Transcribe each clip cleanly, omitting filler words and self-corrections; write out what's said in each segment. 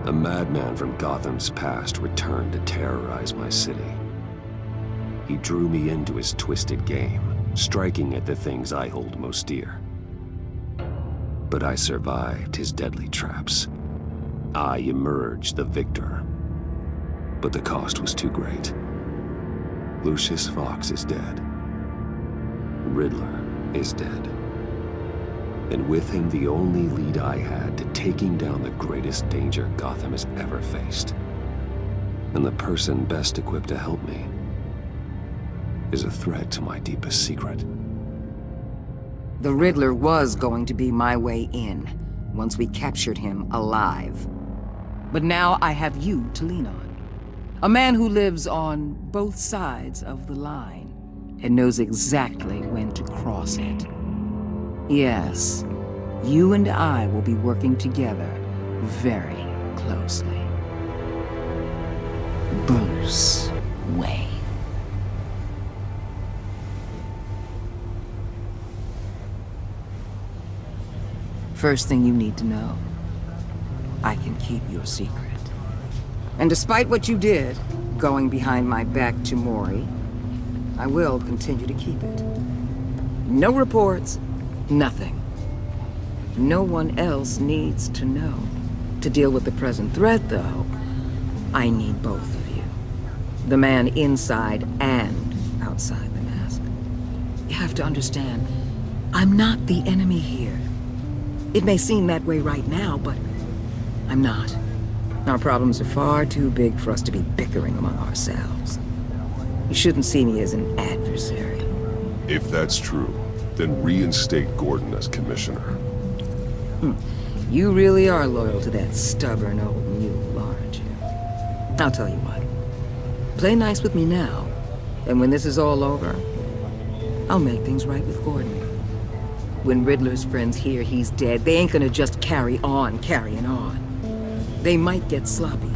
A madman from Gotham's past returned to terrorize my city. He drew me into his twisted game, striking at the things I hold most dear. But I survived his deadly traps. I emerged the victor. But the cost was too great. Lucius Fox is dead. Riddler is dead. And with him, the only lead I had to taking down the greatest danger Gotham has ever faced. And the person best equipped to help me is a threat to my deepest secret. The Riddler was going to be my way in, once we captured him alive. But now I have you to lean on. A man who lives on both sides of the line and knows exactly when to cross it. Yes, you and I will be working together very closely. Bruce Wayne. First thing you need to know, I can keep your secret. And despite what you did, going behind my back to Mori, I will continue to keep it. No reports, nothing. No one else needs to know. To deal with the present threat, though, I need both of you. The man inside and outside the mask. You have to understand, I'm not the enemy here. It may seem that way right now, but I'm not. Our problems are far too big for us to be bickering among ourselves. You shouldn't see me as an adversary. If that's true, then reinstate Gordon as commissioner. You really are loyal to that stubborn old mule, aren't you? I'll tell you what. Play nice with me now, and when this is all over, I'll make things right with Gordon. When Riddler's friends hear he's dead, they ain't gonna just carry on carrying on. They might get sloppy.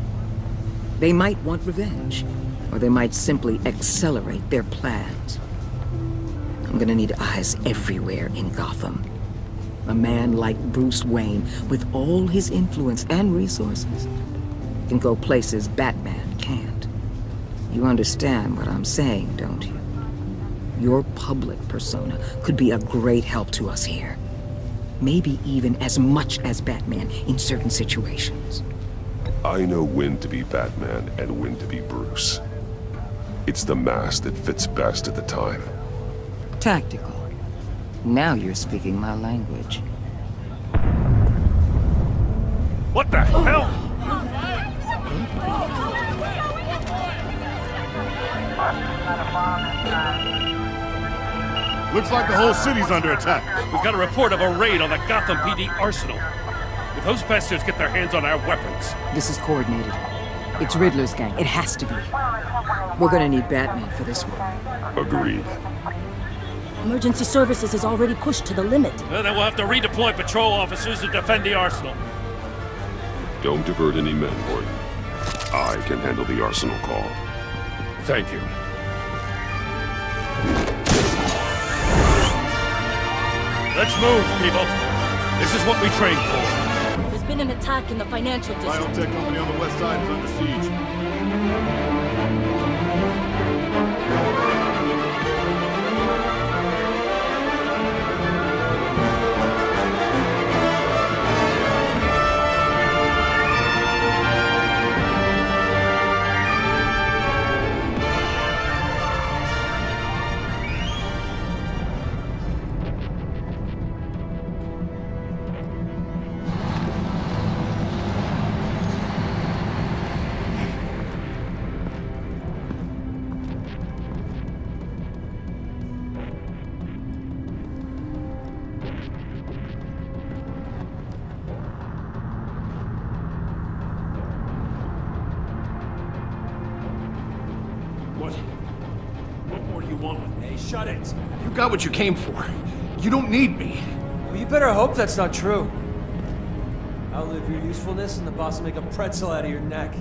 They might want revenge. Or they might simply accelerate their plans. I'm gonna need eyes everywhere in Gotham. A man like Bruce Wayne, with all his influence and resources, can go places Batman can't. You understand what I'm saying, don't you? Your public persona could be a great help to us here. Maybe even as much as Batman in certain situations. I know when to be Batman and when to be Bruce. It's the mask that fits best at the time. Tactical. Now you're speaking my language. What the hell? Looks like the whole city's under attack. We've got a report of a raid on the Gotham PD arsenal. If those bastards get their hands on our weapons... This is coordinated. It's Riddler's gang. It has to be. We're gonna need Batman for this one. Agreed. Emergency services is already pushed to the limit. Then we'll have to redeploy patrol officers to defend the arsenal. Don't divert any men, Gordon. I can handle the arsenal call. Thank you. Let's move, people. This is what we trained for. There's been an attack in the financial district. Biotech company on the west side is under siege. What more do you want with me? Hey, shut it. You got what you came for. You don't need me. Well, you better hope that's not true. Outlive your usefulness and the boss will make a pretzel out of your neck.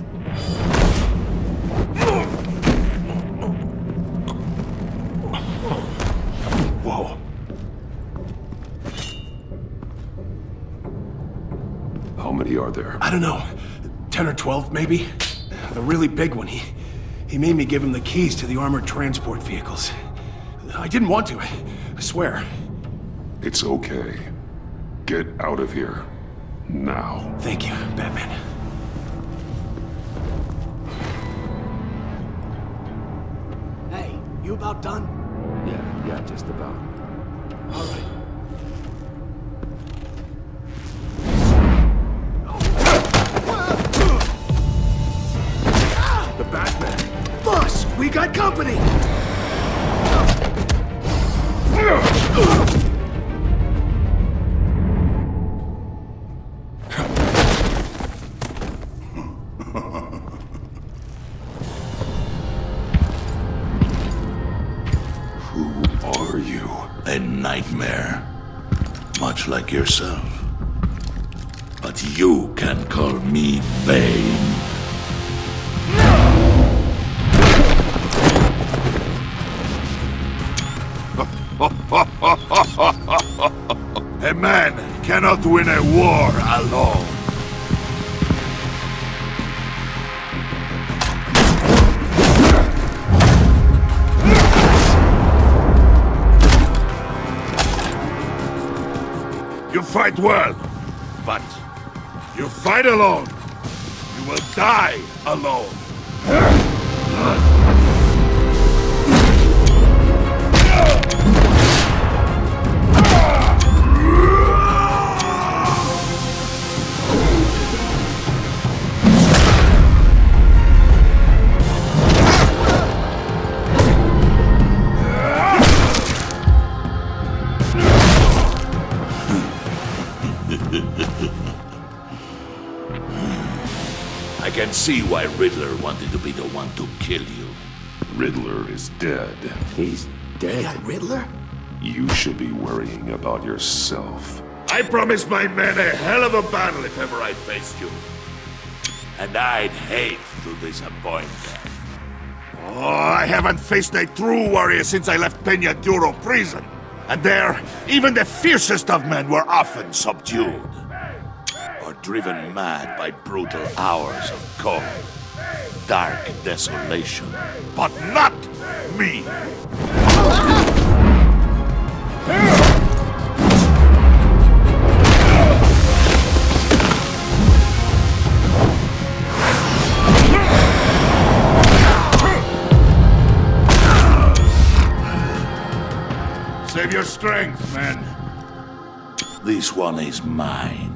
Whoa. How many are there? I don't know. 10 or 12, maybe. The really big one. He made me give him the keys to the armored transport vehicles. I didn't want to, I swear. It's okay. Get out of here. Now. Thank you, Batman. Hey, you about done? Yeah, just about. All right. The Batman! Boss, we got company! Who are you? A nightmare, much like yourself. But you can call me Bane. A man cannot win a war alone. You fight well, but you fight alone. You will die alone. I can see why Riddler wanted to be the one to kill you. Riddler is dead. He's dead. Riddler? You should be worrying about yourself. I promised my men a hell of a battle if ever I faced you. And I'd hate to disappoint them. Oh, I haven't faced a true warrior since I left Peña Duro prison. And there, even the fiercest of men were often subdued. Or driven mad by brutal hours of cold, dark desolation. But not me! Save your strength, man. This one is mine.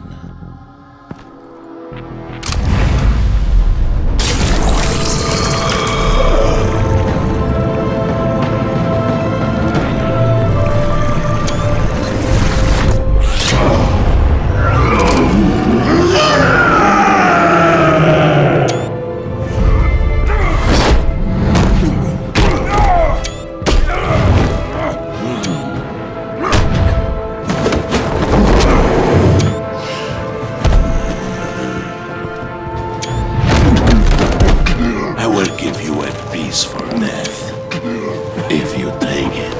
If you take it.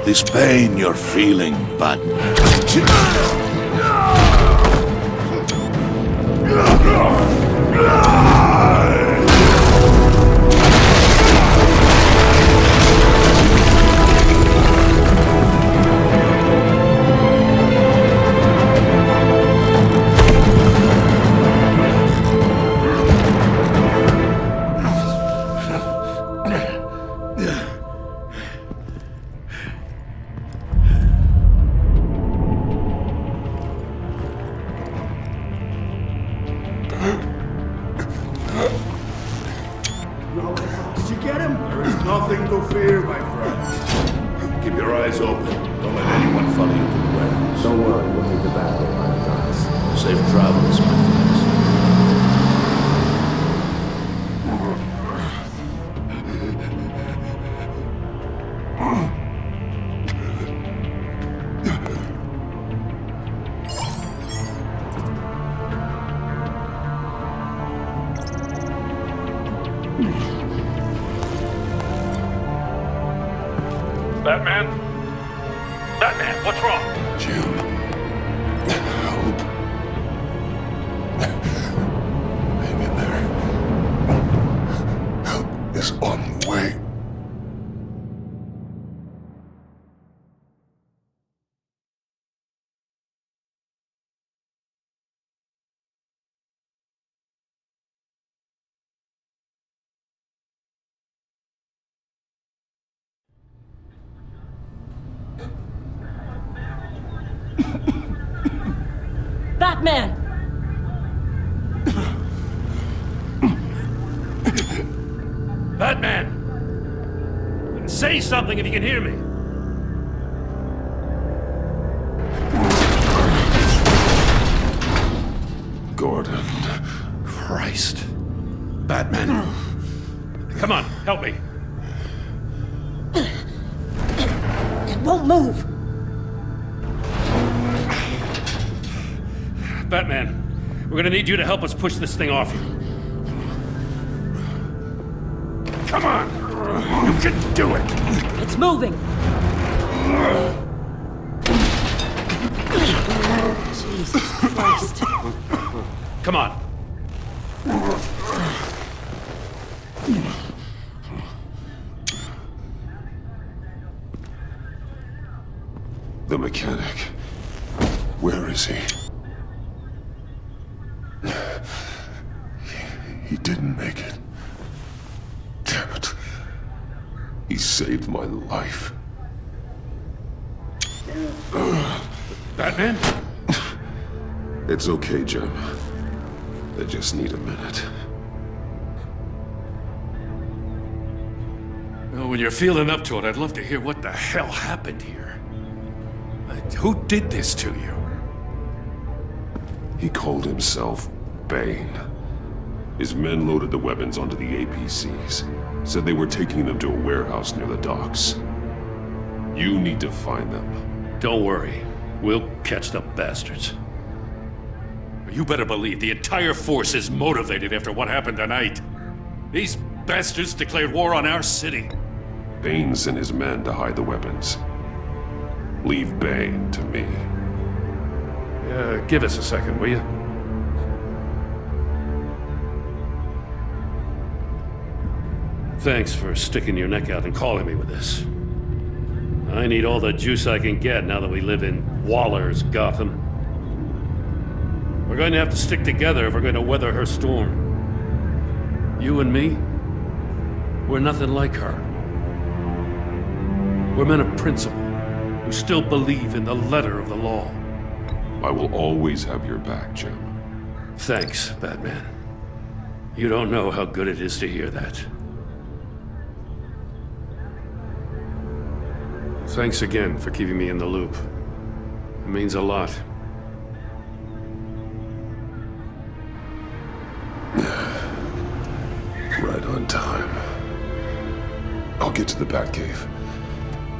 This pain you're feeling, but Did you get him? there is nothing to fear, my friend. Keep your eyes open. Don't let anyone follow you to the warehouse. Don't worry, we'll meet the battle line, guys. Safe travels, my friends. Batman, what's wrong? Jim. Help. Hang in there. Help is on the way. Batman! Batman! Say something if you can hear me. Gordon. Christ. Batman. Come on, help me. It won't move! Batman, we're gonna need you to help us push this thing off you. Come on! You can do it! It's moving! Jesus Christ. Come on. The mechanic. Where is he? He didn't make it. Damn it. He saved my life. Batman? It's okay, Jim. I just need a minute. Well, when you're feeling up to it, I'd love to hear what the hell happened here. Who did this to you? He called himself Bane. His men loaded the weapons onto the APCs. Said they were taking them to a warehouse near the docks. You need to find them. Don't worry. We'll catch the bastards. You better believe the entire force is motivated after what happened tonight. These bastards declared war on our city. Bane sent his men to hide the weapons. Leave Bane to me. Give us a second, will you? Thanks for sticking your neck out and calling me with this. I need all the juice I can get now that we live in Waller's Gotham. We're going to have to stick together if we're going to weather her storm. You and me, we're nothing like her. We're men of principle who still believe in the letter of the law. I will always have your back, Jim. Thanks, Batman. You don't know how good it is to hear that. Thanks again for keeping me in the loop. It means a lot. Right on time. I'll get to the Batcave.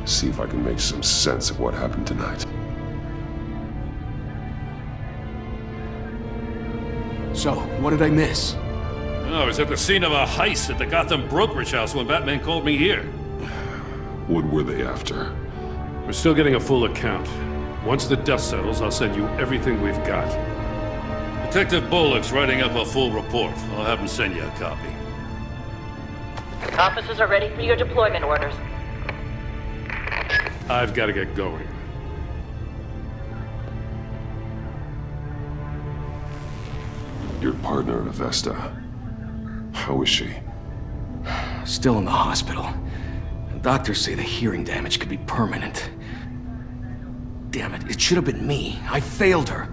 See if I can make some sense of what happened tonight. So, what did I miss? I was at the scene of a heist at the Gotham brokerage house when Batman called me here. What were they after? We're still getting a full account. Once the dust settles, I'll send you everything we've got. Detective Bullock's writing up a full report. I'll have him send you a copy. Officers are ready for your deployment orders. I've got to get going. Your partner, Avesta. How is she? Still in the hospital. Doctors say the hearing damage could be permanent. Damn it, it should have been me. I failed her.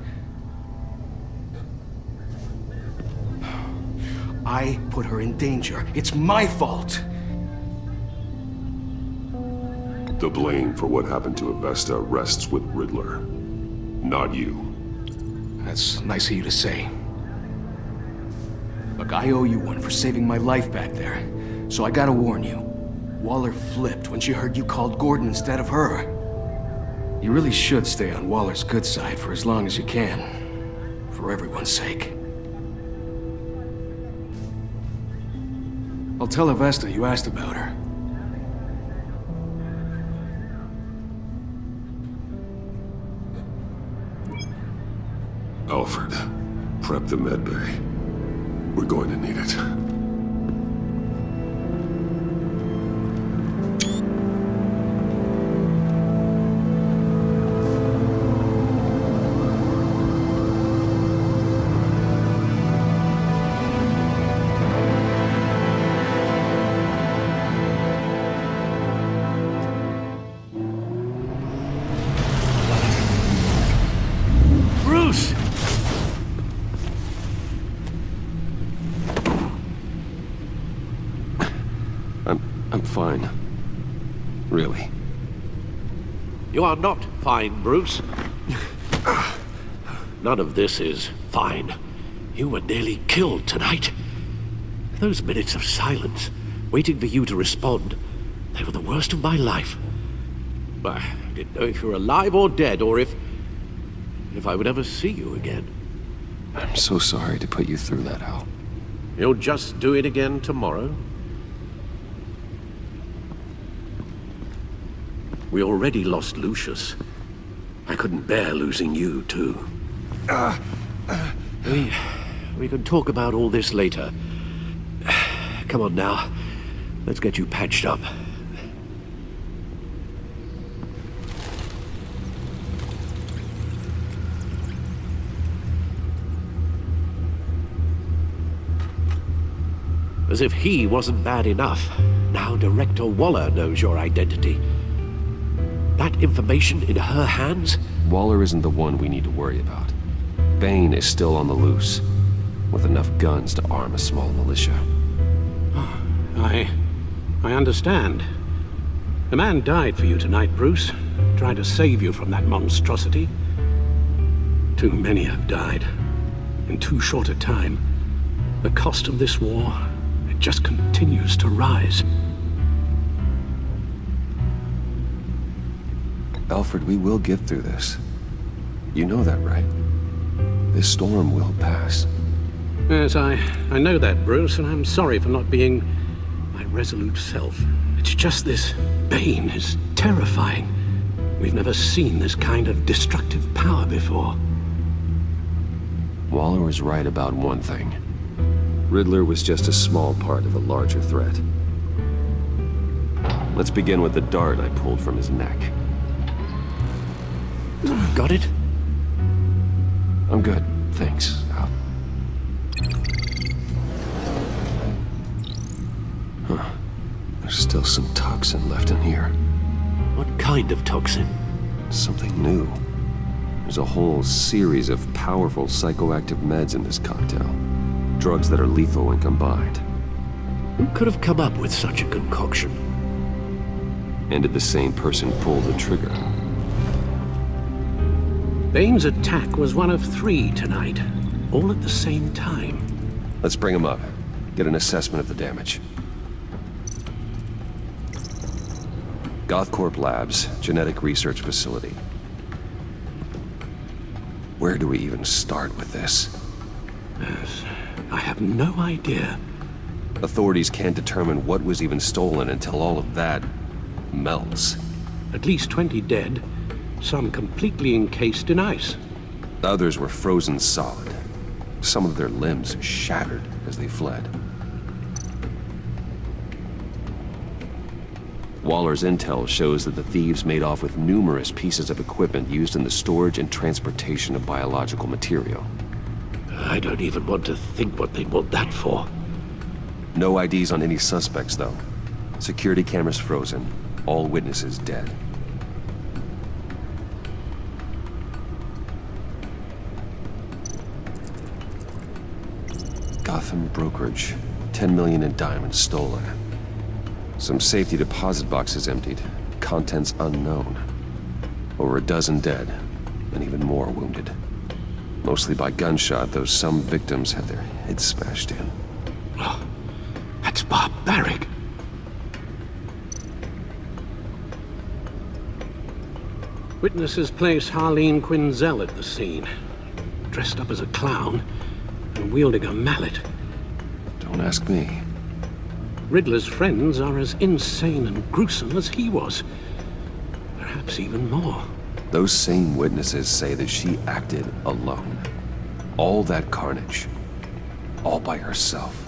I put her in danger. It's my fault. The blame for what happened to Avesta rests with Riddler, not you. That's nice of you to say. Look, I owe you one for saving my life back there. So I gotta warn you. Waller flipped when she heard you called Gordon instead of her. You really should stay on Waller's good side for as long as you can. For everyone's sake. I'll tell Avesta you asked about her. Alfred, prep the med bay. We're going to need it. Bruce! I'm fine. Really. You are not fine, Bruce. None of this is fine. You were nearly killed tonight. Those minutes of silence, waiting for you to respond, they were the worst of my life. I didn't know if you were alive or dead, or if I would ever see you again. I'm so sorry to put you through that, Al. You'll just do it again tomorrow? We already lost Lucius. I couldn't bear losing you, too. We can talk about all this later. Come on now. Let's get you patched up. As if he wasn't bad enough, now Director Waller knows your identity. That information in her hands? Waller isn't the one we need to worry about. Bane is still on the loose, with enough guns to arm a small militia. I understand. The man died for you tonight, Bruce. Tried to save you from that monstrosity. Too many have died. In too short a time. The cost of this war, it just continues to rise. Alfred, we will get through this. You know that, right? This storm will pass. Yes, I know that, Bruce, and I'm sorry for not being my resolute self. It's just this Bane is terrifying. We've never seen this kind of destructive power before. Waller was right about one thing. Riddler was just a small part of a larger threat. Let's begin with the dart I pulled from his neck. Got it? I'm good, thanks, Al. Huh. There's still some toxin left in here. What kind of toxin? Something new. There's a whole series of powerful psychoactive meds in this cocktail. Drugs that are lethal when combined. Who could have come up with such a concoction? And did the same person pull the trigger? Bane's attack was one of 3 tonight, all at the same time. Let's bring him up. Get an assessment of the damage. Gothcorp Labs, Genetic Research Facility. Where do we even start with this? Yes, I have no idea. Authorities can't determine what was even stolen until all of that melts. At least 20 dead, some completely encased in ice. Others were frozen solid. Some of their limbs shattered as they fled. Waller's intel shows that the thieves made off with numerous pieces of equipment used in the storage and transportation of biological material. I don't even want to think what they'd want that for. No IDs on any suspects, though. Security cameras frozen. All witnesses dead. Gotham brokerage. 10 million in diamonds stolen. Some safety deposit boxes emptied. Contents unknown. Over a dozen dead, and even more wounded. Mostly by gunshot, though some victims had their heads smashed in. Oh, that's barbaric. Witnesses place Harleen Quinzel at the scene. Dressed up as a clown and wielding a mallet. Don't ask me. Riddler's friends are as insane and gruesome as he was. Perhaps even more. Those same witnesses say that she acted alone. All that carnage. All by herself.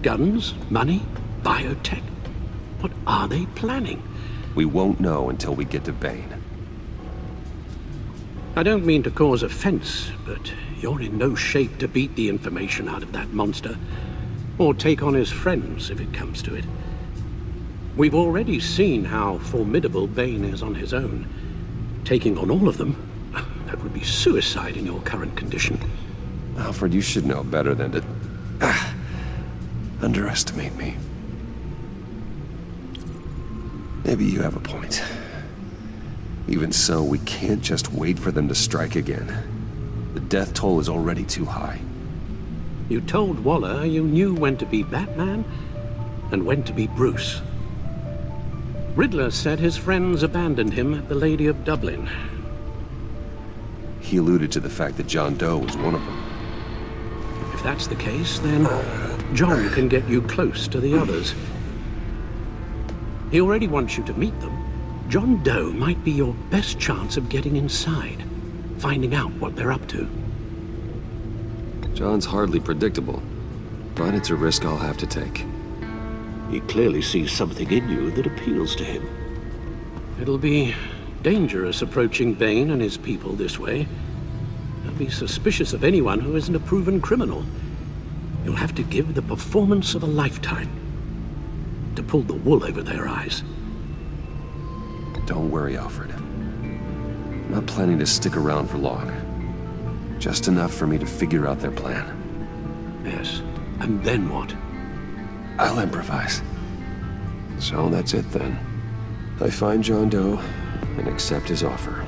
Guns, money, biotech. What are they planning? We won't know until we get to Bane. I don't mean to cause offense, but you're in no shape to beat the information out of that monster, or take on his friends if it comes to it. We've already seen how formidable Bane is on his own. Taking on all of them, that would be suicide in your current condition. Alfred, you should know better than to underestimate me. Maybe you have a point. Even so, we can't just wait for them to strike again. The death toll is already too high. You told Waller you knew when to be Batman and when to be Bruce. Riddler said his friends abandoned him at the Lady of Dublin. He alluded to the fact that John Doe was one of them. If that's the case, then John can get you close to the others. He already wants you to meet them. John Doe might be your best chance of getting inside, finding out what they're up to. John's hardly predictable, but it's a risk I'll have to take. He clearly sees something in you that appeals to him. It'll be dangerous approaching Bane and his people this way. They'll be suspicious of anyone who isn't a proven criminal. You'll have to give the performance of a lifetime to pull the wool over their eyes. Don't worry, Alfred. I'm not planning to stick around for long. Just enough for me to figure out their plan. Yes, and then what? I'll improvise. So that's it then. I find John Doe and accept his offer.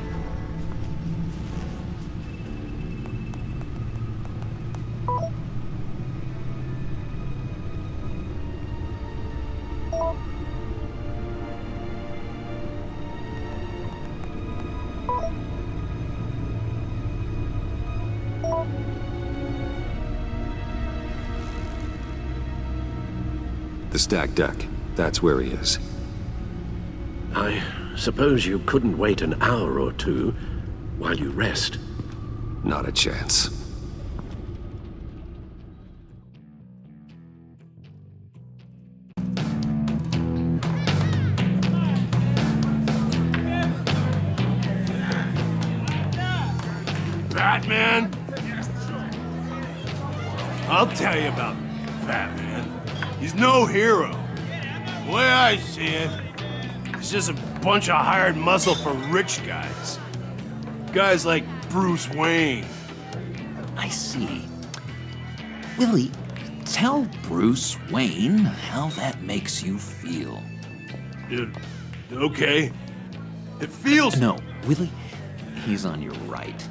The stacked deck. That's where he is. I suppose you couldn't wait an hour or two while you rest. Not a chance. Batman? I'll tell you about Batman. He's no hero. The way I see it, he's just a bunch of hired muscle for rich guys. Guys like Bruce Wayne. I see. Willie, tell Bruce Wayne how that makes you feel. Okay. It feels... No, Willie, he's on your right.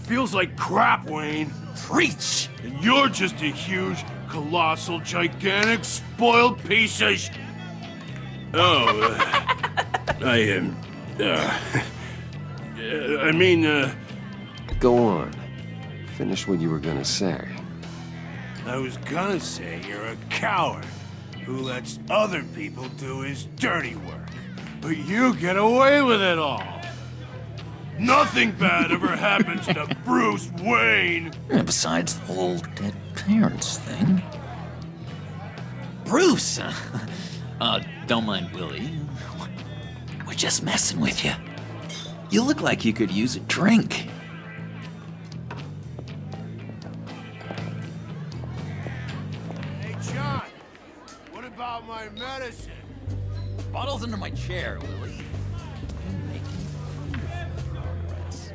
feels like crap, Wayne. Preach! And you're just a huge, colossal, gigantic, spoiled piece of Oh, I am, Go on. Finish what you were gonna say. I was gonna say you're a coward who lets other people do his dirty work. But you get away with it all. Nothing bad ever happens to Bruce Wayne. Besides the whole dead parents thing. Bruce! Don't mind Willie. We're just messing with you. You look like you could use a drink. Hey, John, what about my medicine? Bottle's under my chair, Willie. You're making progress.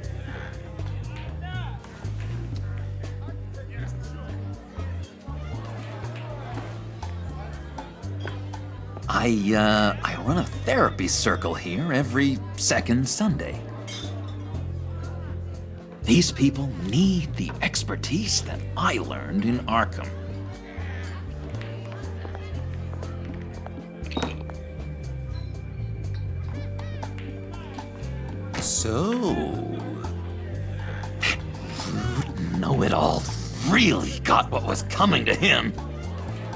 I run a therapy circle here every second Sunday. These people need the expertise that I learned in Arkham. So, that rude know-it-all really got what was coming to him.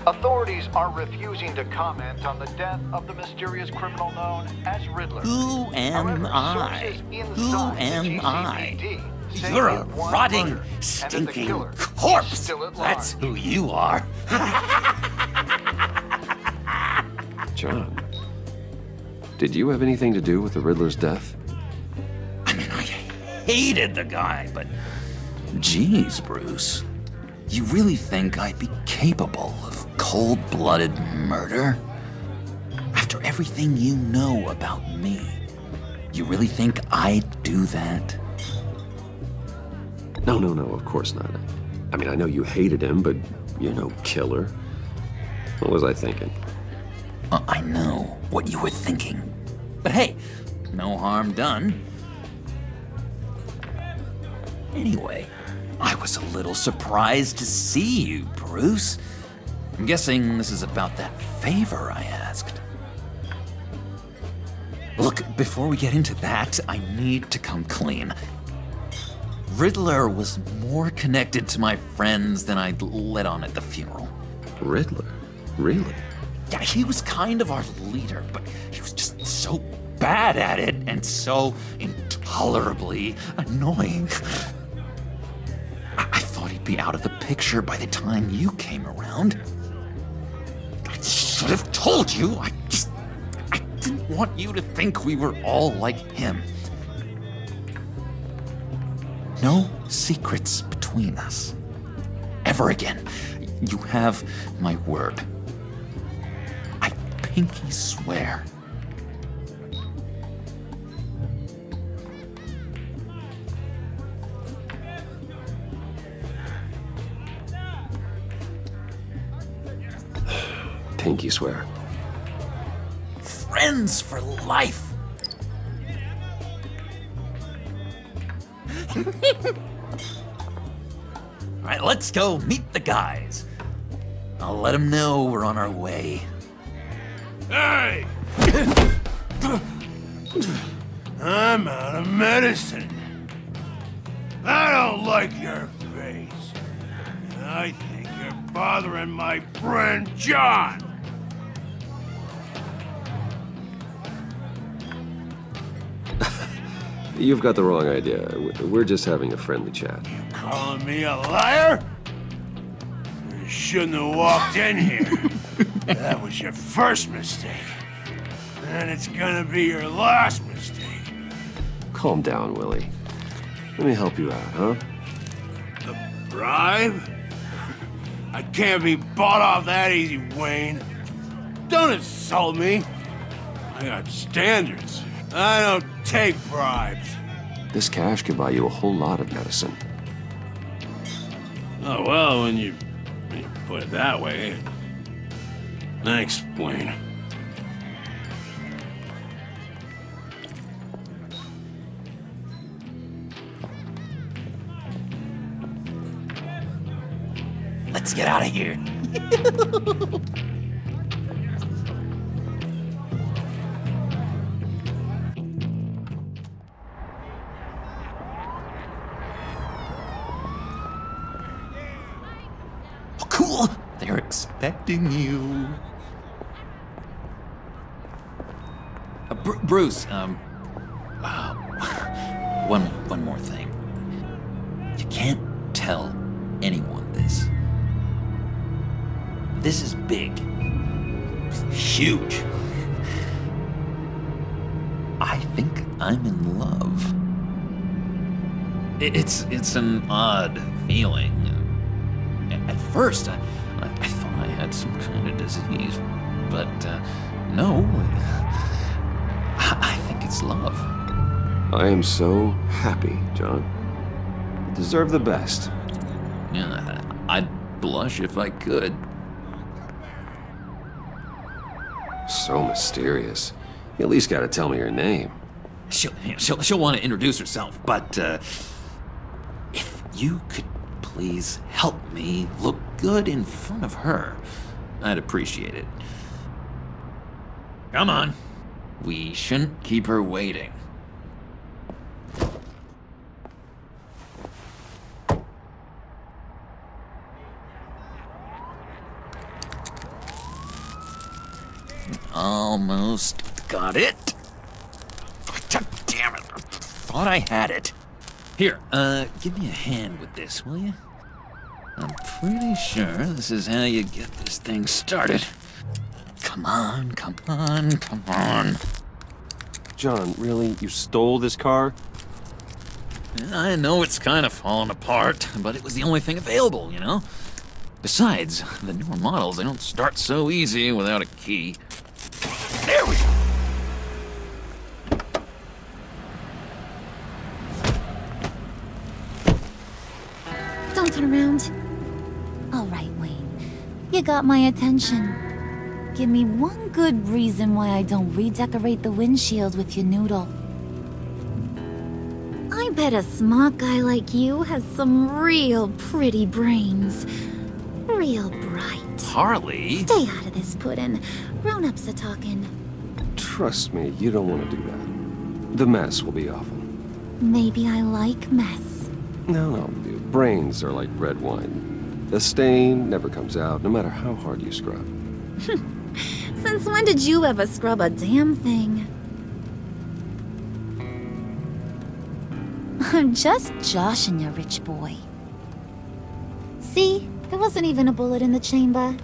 Authorities are refusing to comment on the death of the mysterious criminal known as Riddler. Who am I? Who am I? You're a rotting, stinking corpse! That's who you are. John, did you have anything to do with the Riddler's death? I mean, I hated the guy, but... Geez, Bruce. You really think I'd be capable of cold-blooded murder? After everything you know about me, you really think I'd do that? No, of course not. I mean, I know you hated him, but you're no killer. What was I thinking? I know what you were thinking. But hey, no harm done. Anyway, I was a little surprised to see you, Bruce. I'm guessing this is about that favor I asked. Look, before we get into that, I need to come clean. Riddler was more connected to my friends than I'd let on at the funeral. Riddler? Really? Yeah, he was kind of our leader, but he was just so bad at it and so intolerably annoying. I thought he'd be out of the picture by the time you came around. I should have told you. I didn't want you to think we were all like him. No secrets between us. Ever again. You have my word. I pinky swear. Pinky swear. Friends for life. All right, let's go meet the guys. I'll let them know we're on our way. Hey! I'm out of medicine. I don't like your face. I think you're bothering my friend John. You've got the wrong idea. We're just having a friendly chat. Calling me a liar? You shouldn't have walked in here. That was your first mistake. And it's gonna be your last mistake. Calm down, Willie. Let me help you out, huh? A bribe? I can't be bought off that easy, Wayne. Don't insult me. I got standards. I don't take bribes. This cash could buy you a whole lot of medicine. Oh, well, when you put it that way. Thanks, Wayne. Let's get out of here. Oh, cool. They're expecting you. Bruce, one more thing. You can't tell anyone this. This is big. Huge. I think I'm in love. It's an odd feeling. At first, I thought I had some kind of disease, but no. I think it's love. I am so happy, John. You deserve the best. Yeah, I'd blush if I could. So mysterious. You at least gotta tell me your name. She'll want to introduce herself, but if you could please help me look good in front of her, I'd appreciate it. Come on. We shouldn't keep her waiting. Almost got it. God damn it. Thought I had it. Here, give me a hand with this, will you? I'm pretty sure this is how you get this thing started. Come on, come on, come on. John, really? You stole this car? I know it's kind of falling apart, but it was the only thing available, you know? Besides, the newer models, they don't start so easy without a key. There we go! Don't turn around. All right, Wayne. You got my attention. Give me one good reason why I don't redecorate the windshield with your noodle. I bet a smart guy like you has some real pretty brains. Real bright. Harley? Stay out of this, Puddin'. Grown-ups are talking. Trust me, you don't want to do that. The mess will be awful. Maybe I like mess. No, brains are like red wine. The stain never comes out, no matter how hard you scrub. Since when did you ever scrub a damn thing? I'm just joshing you, rich boy. See? There wasn't even a bullet in the chamber.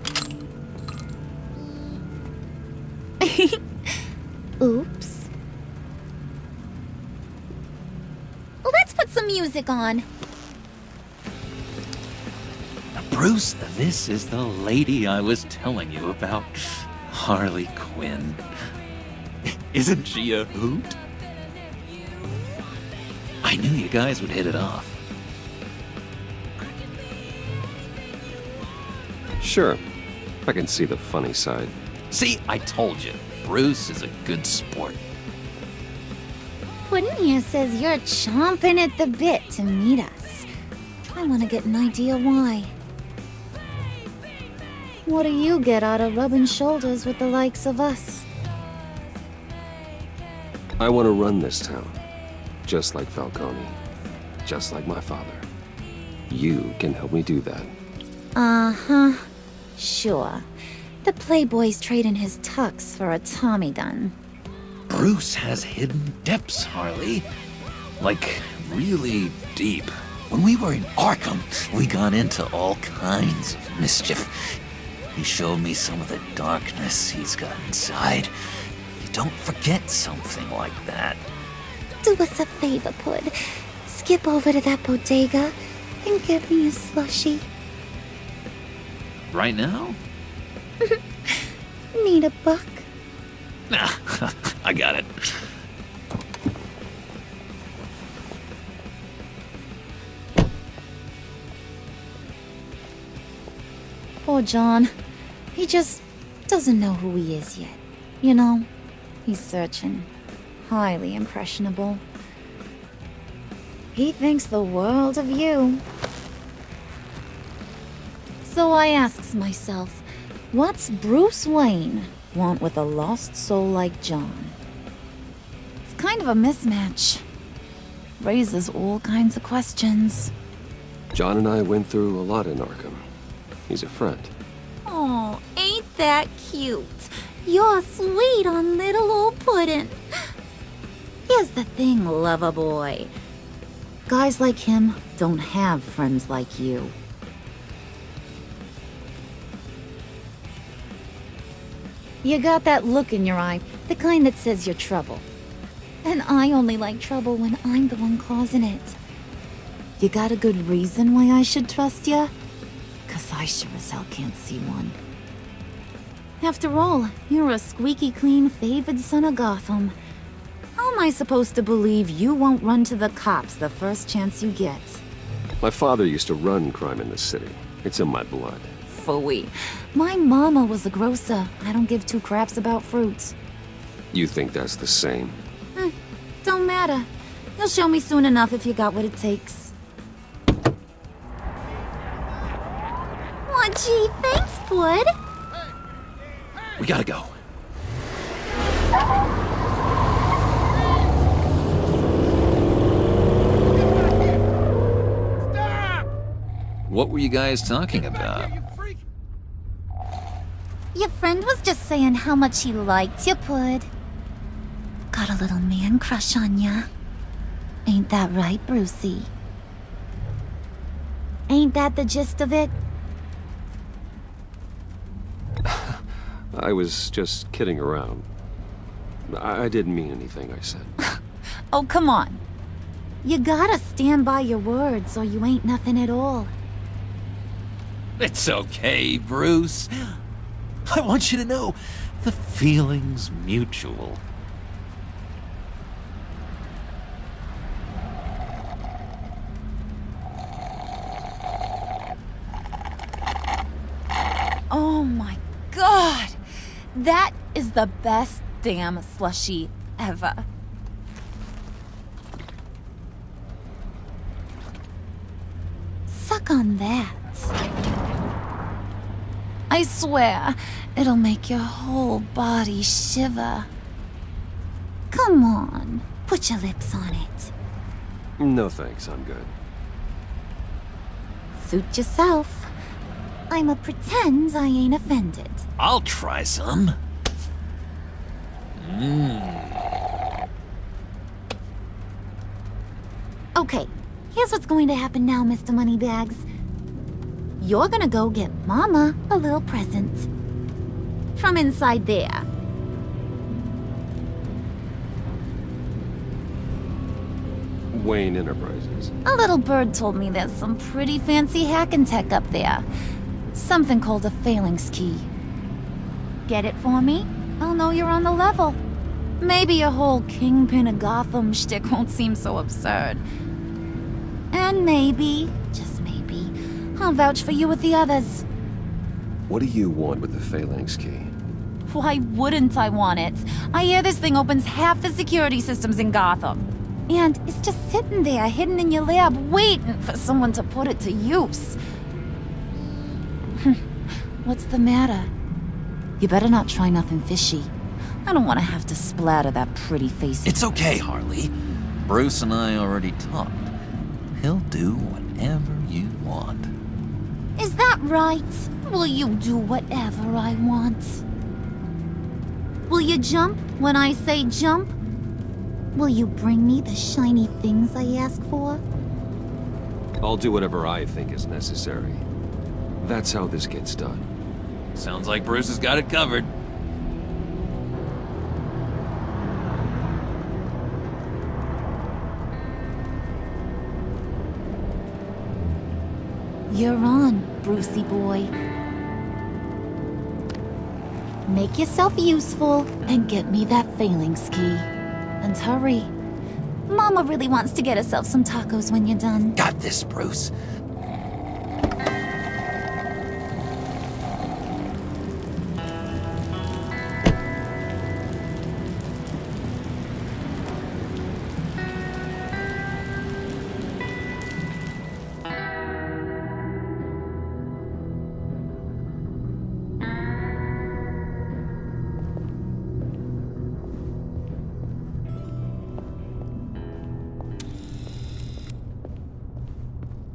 Oops. Let's put some music on. Now, Bruce, this is the lady I was telling you about. Harley Quinn. Isn't she a hoot? I knew you guys would hit it off. Sure. I can see the funny side. See, I told you. Bruce is a good sport. Puddin' here says you're chomping at the bit to meet us. I want to get an idea why. What do you get out of rubbing shoulders with the likes of us? I want to run this town. Just like Falcone. Just like my father. You can help me do that. Uh-huh. Sure. The Playboy's trading his tux for a Tommy gun. Bruce has hidden depths, Harley. Like, really deep. When we were in Arkham, we got into all kinds of mischief. He showed me some of the darkness he's got inside. You don't forget something like that. Do us a favor, Pud. Skip over to that bodega and get me a slushie. Right now? Need a buck? Nah, I got it. Poor John. He just doesn't know who he is yet. You know, he's searching. Highly impressionable. He thinks the world of you. So I asks myself, what's Bruce Wayne want with a lost soul like John? It's kind of a mismatch. Raises all kinds of questions. John and I went through a lot in Arkham. He's a friend. Oh, ain't that cute? You're sweet on little old puddin'. Here's the thing, lover boy. Guys like him don't have friends like you. You got that look in your eye, the kind that says you're trouble. And I only like trouble when I'm the one causing it. You got a good reason why I should trust you? 'Cause I sure as hell can't see one. After all, you're a squeaky clean favored son of Gotham. How am I supposed to believe you won't run to the cops the first chance you get? My father used to run crime in the city. It's in my blood. Phooey. My mama was a grocer. I don't give two craps about fruits. You think that's the same? Don't matter. You'll show me soon enough if you got what it takes. Aw, gee, thanks, bud. We gotta go. What were you guys talking about? Your friend was just saying how much he liked you, Pud. Got a little man crush on ya. Ain't that right, Brucey? Ain't that the gist of it? I was just kidding around. I didn't mean anything I said. Oh, come on. You gotta stand by your words or you ain't nothing at all. It's okay, Bruce. I want you to know the feeling's mutual. Oh my god! That is the best damn slushie ever. Suck on that. I swear, it'll make your whole body shiver. Come on, put your lips on it. No thanks, I'm good. Suit yourself. I'ma pretend I ain't offended. I'll try some. Okay, here's what's going to happen now, Mr. Moneybags. You're gonna go get Mama a little present. From inside there. Wayne Enterprises. A little bird told me there's some pretty fancy hacking tech up there. Something called a phalanx key. Get it for me? I'll know you're on the level. Maybe your whole Kingpin of Gotham shtick won't seem so absurd. And maybe, just maybe, I'll vouch for you with the others. What do you want with the phalanx key? Why wouldn't I want it? I hear this thing opens half the security systems in Gotham. And it's just sitting there, hidden in your lab, waiting for someone to put it to use. What's the matter? You better not try nothing fishy. I don't want to have to splatter that pretty face. It's okay, Harley. Bruce and I already talked. He'll do whatever you want. Is that right? Will you do whatever I want? Will you jump when I say jump? Will you bring me the shiny things I ask for? I'll do whatever I think is necessary. That's how this gets done. Sounds like Bruce has got it covered. You're on, Brucey boy. Make yourself useful and get me that phalanx key. And hurry. Mama really wants to get herself some tacos when you're done. Got this, Bruce.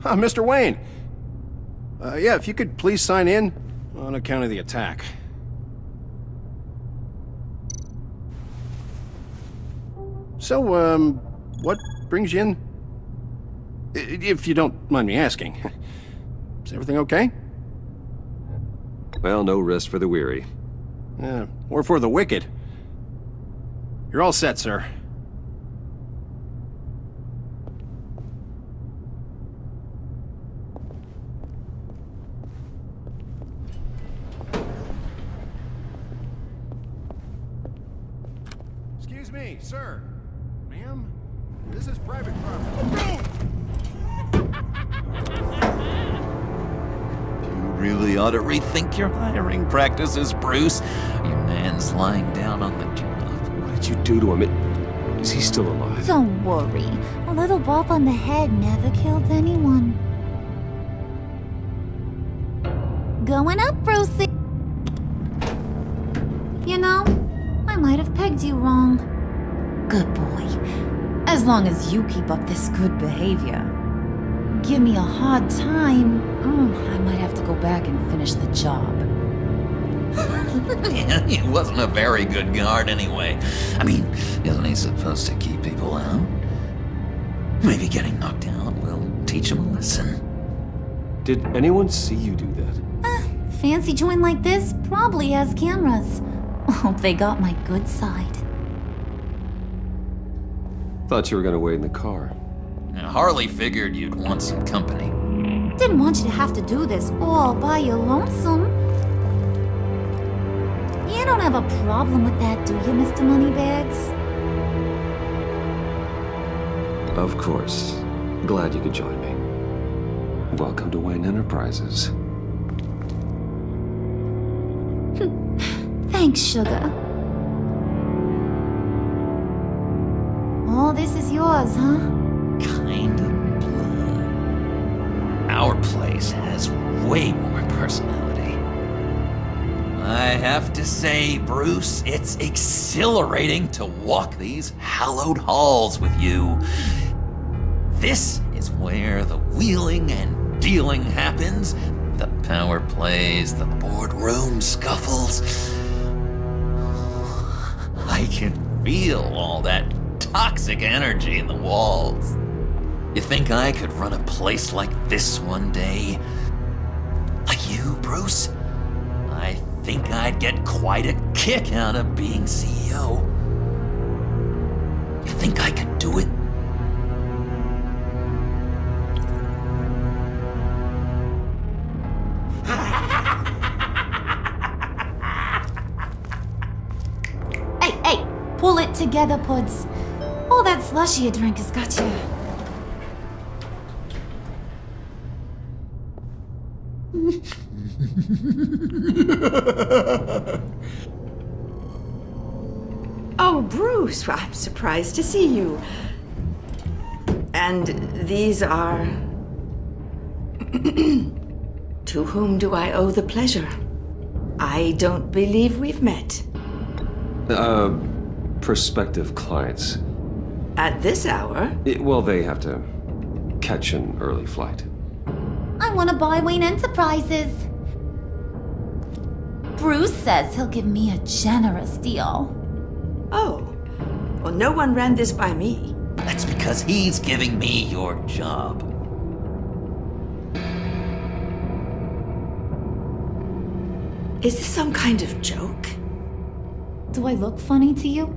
Mr. Wayne. Yeah, if you could please sign in on account of the attack. So, what brings you in? If you don't mind me asking. Is everything okay? Well, no rest for the weary. Or for the wicked. You're all set, sir. Excuse me, sir. Ma'am? This is private property. Really ought to rethink your hiring practices, Bruce. Your man's lying down on the job. What did you do to him? Is he still alive? Don't worry. A little bump on the head never killed anyone. Going up, Brucey. You know, I might have pegged you wrong. Good boy. As long as you keep up this good behavior. Give me a hard time, I might have to go back and finish the job. Yeah, he wasn't a very good guard anyway. I mean, isn't he supposed to keep people out? Maybe getting knocked out will teach him a lesson. Did anyone see you do that? Fancy joint like this probably has cameras. Hope they got my good side. Thought you were gonna wait in the car. Harley figured you'd want some company. Didn't want you to have to do this all by your lonesome. You don't have a problem with that, do you, Mr. Moneybags? Of course. Glad you could join me. Welcome to Wayne Enterprises. Thanks, sugar. All this is yours, huh? Kind of blue. Our place has way more personality. I have to say, Bruce, it's exhilarating to walk these hallowed halls with you. This is where the wheeling and dealing happens, the power plays, the boardroom scuffles. I can feel all that toxic energy in the walls. You think I could run a place like this one day? Like you, Bruce? I think I'd get quite a kick out of being CEO. You think I could do it? Hey, pull it together, Puds. All that slushy you drink has got you. Oh, Bruce, I'm surprised to see you. And these are... To whom do I owe the pleasure? I don't believe we've met. Prospective clients. At this hour? Well, they have to catch an early flight. I want to buy Wayne Enterprises. Bruce says he'll give me a generous deal. Oh, well, no one ran this by me. That's because he's giving me your job. Is this some kind of joke? Do I look funny to you?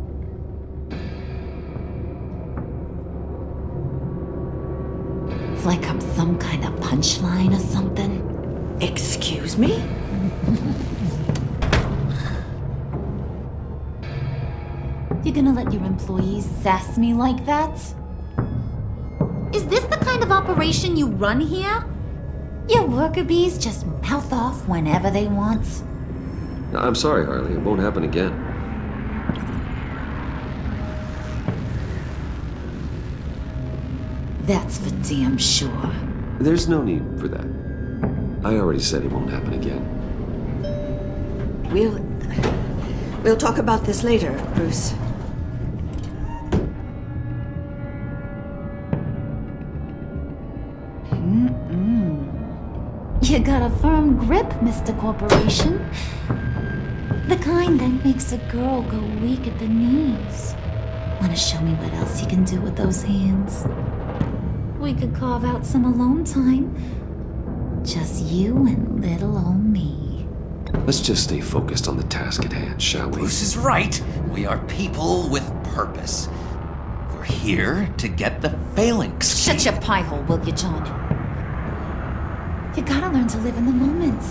Like I'm some kind of punchline or something? Excuse me? You gonna let your employees sass me like that? Is this the kind of operation you run here? Your worker bees just mouth off whenever they want? I'm sorry, Harley. It won't happen again. That's for damn sure. There's no need for that. I already said it won't happen again. We'll talk about this later, Bruce. You got a firm grip, Mr. Corporation. The kind that makes a girl go weak at the knees. Wanna show me what else you can do with those hands? We could carve out some alone time. Just you and little old me. Let's just stay focused on the task at hand, shall we? Bruce is right. We are people with purpose. We're here to get the phalanx. Shut your pie hole, will you, John? You gotta learn to live in the moment.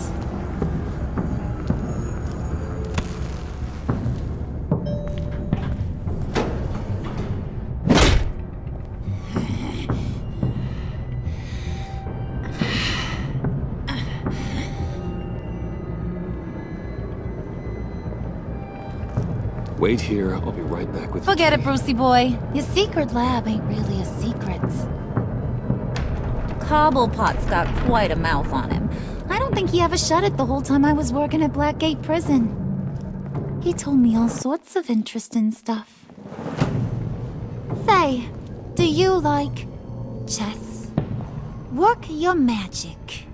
Wait here, I'll be right back with Forget it, Brucey boy. Your secret lab ain't really a secret. Cobblepot's got quite a mouth on him. I don't think he ever shut it the whole time I was working at Blackgate Prison. He told me all sorts of interesting stuff. Say, do you like chess? Work your magic.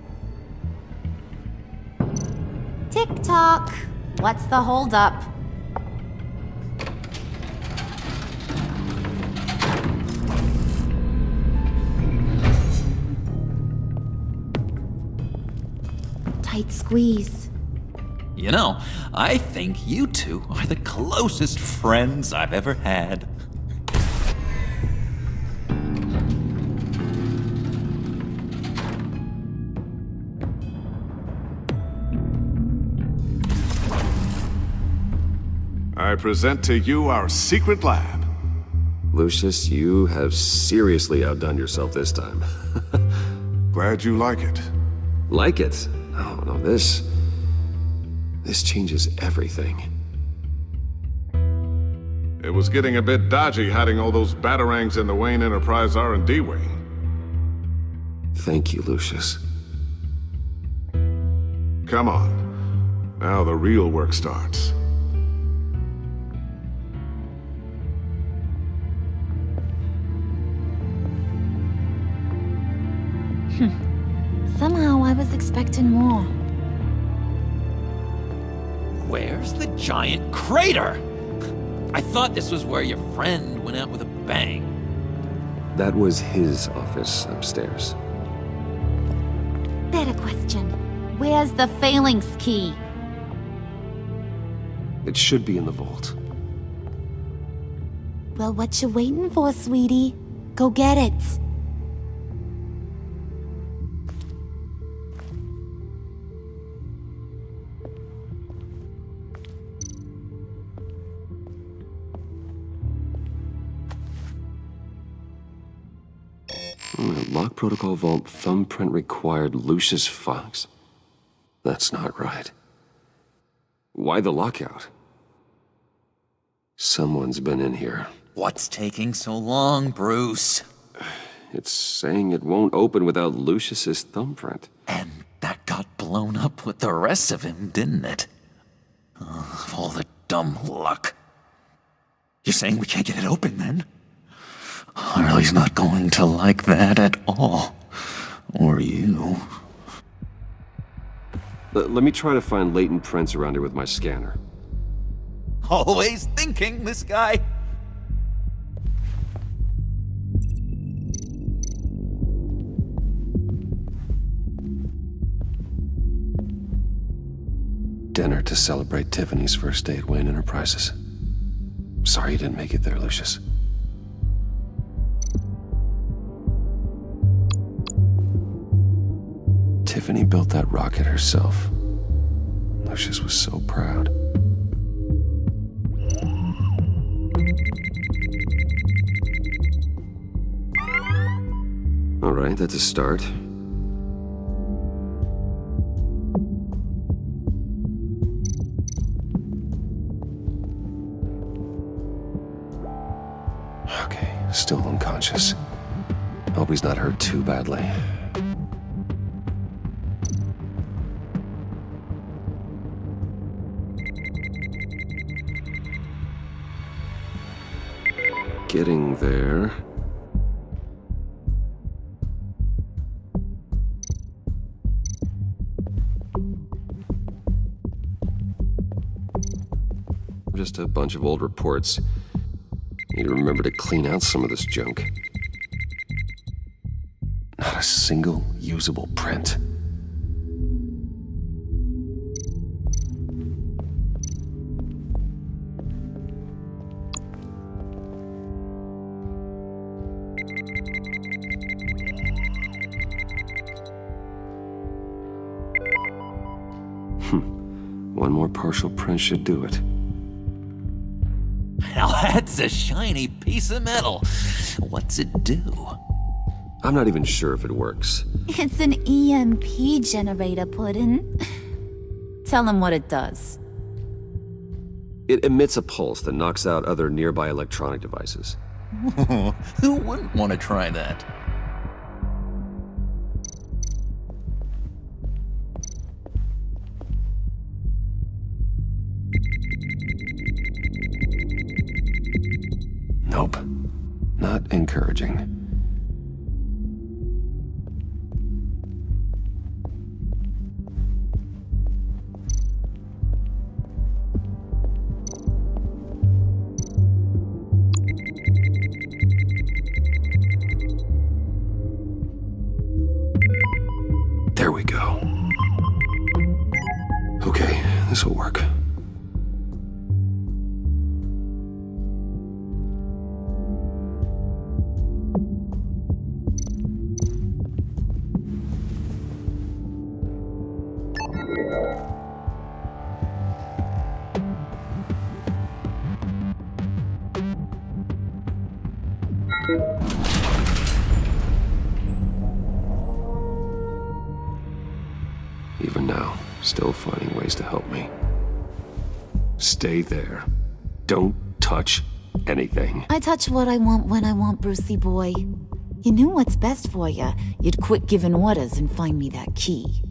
Tick-tock. What's the holdup? Tight squeeze. You know, I think you two are the closest friends I've ever had. I present to you our secret lab. Lucius, you have seriously outdone yourself this time. Glad you like it. Like it? Oh, no, this changes everything. It was getting a bit dodgy hiding all those batarangs in the Wayne Enterprise R&D wing. Thank you, Lucius. Come on. Now the real work starts. Somehow I was expecting more. Where's the giant crater? I thought this was where your friend went out with a bang. That was his office upstairs. Better question. Where's the phalanx key? It should be in the vault. Well, what you waiting for, sweetie? Go get it. Lock protocol vault thumbprint required Lucius Fox? That's not right. Why the lockout? Someone's been in here. What's taking so long, Bruce? It's saying it won't open without Lucius's thumbprint. And that got blown up with the rest of him, didn't it? Oh, all the dumb luck. You're saying we can't get it open, then? Harley's not going to like that at all. Or you. Let me try to find latent prints around here with my scanner. Always thinking, this guy. Dinner to celebrate Tiffany's first day at Wayne Enterprises. Sorry you didn't make it there, Lucius. Tiffany built that rocket herself. Lucius was so proud. All right, that's a start. Okay, still unconscious. Hope he's not hurt too badly. Getting there. just a bunch of old reports. Need to remember to clean out some of this junk. Not a single usable print. One more partial print should do it. Now that's a shiny piece of metal. What's it do? I'm not even sure if it works. It's an EMP generator, Puddin'. Tell him what it does. It emits a pulse that knocks out other nearby electronic devices. Who wouldn't want to try that? Nope. Not encouraging. There we go. Okay, this will work. Even now, still finding ways to help me. Stay there. Don't touch anything. I touch what I want when I want, Brucey boy. You knew what's best for you. You'd quit giving orders and find me that key.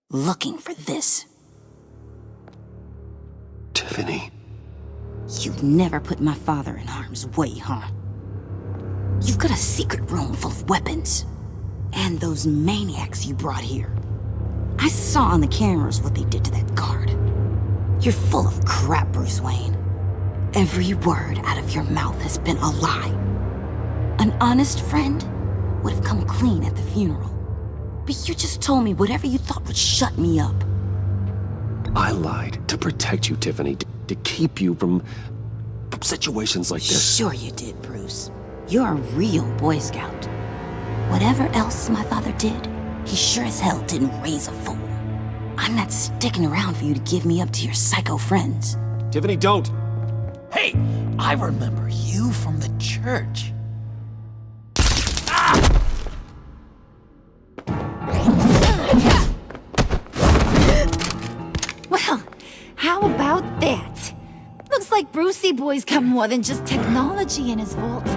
Looking for this. Tiffany. You've never put my father in harm's way, huh? You've got a secret room full of weapons. And those maniacs you brought here. I saw on the cameras what they did to that guard. You're full of crap, Bruce Wayne. Every word out of your mouth has been a lie. An honest friend would have come clean at the funeral. But you just told me whatever you thought would shut me up. I lied to protect you, Tiffany, to keep you from situations like this. Sure you did, Bruce. You're a real Boy Scout. Whatever else my father did, he sure as hell didn't raise a fool. I'm not sticking around for you to give me up to your psycho friends. Tiffany, don't! Hey, I remember you from the church. Well, how about that? Looks like Brucey boy's got more than just technology in his vault.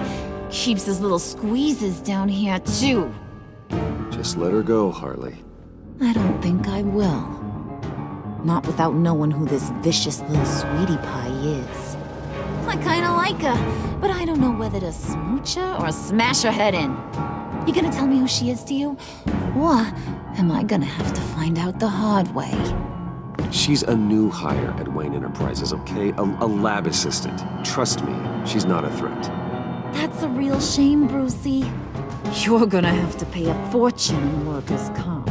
Keeps his little squeezes down here, too. Just let her go, Harley. I don't think I will. Not without knowing who this vicious little sweetie pie is. I kinda like her, but I don't know whether to smooch her or smash her head in. You gonna tell me who she is to you? Or am I gonna have to find out the hard way? She's a new hire at Wayne Enterprises, okay? A lab assistant. Trust me, she's not a threat. That's a real shame, Brucey. You're gonna have to pay a fortune in workers' comp.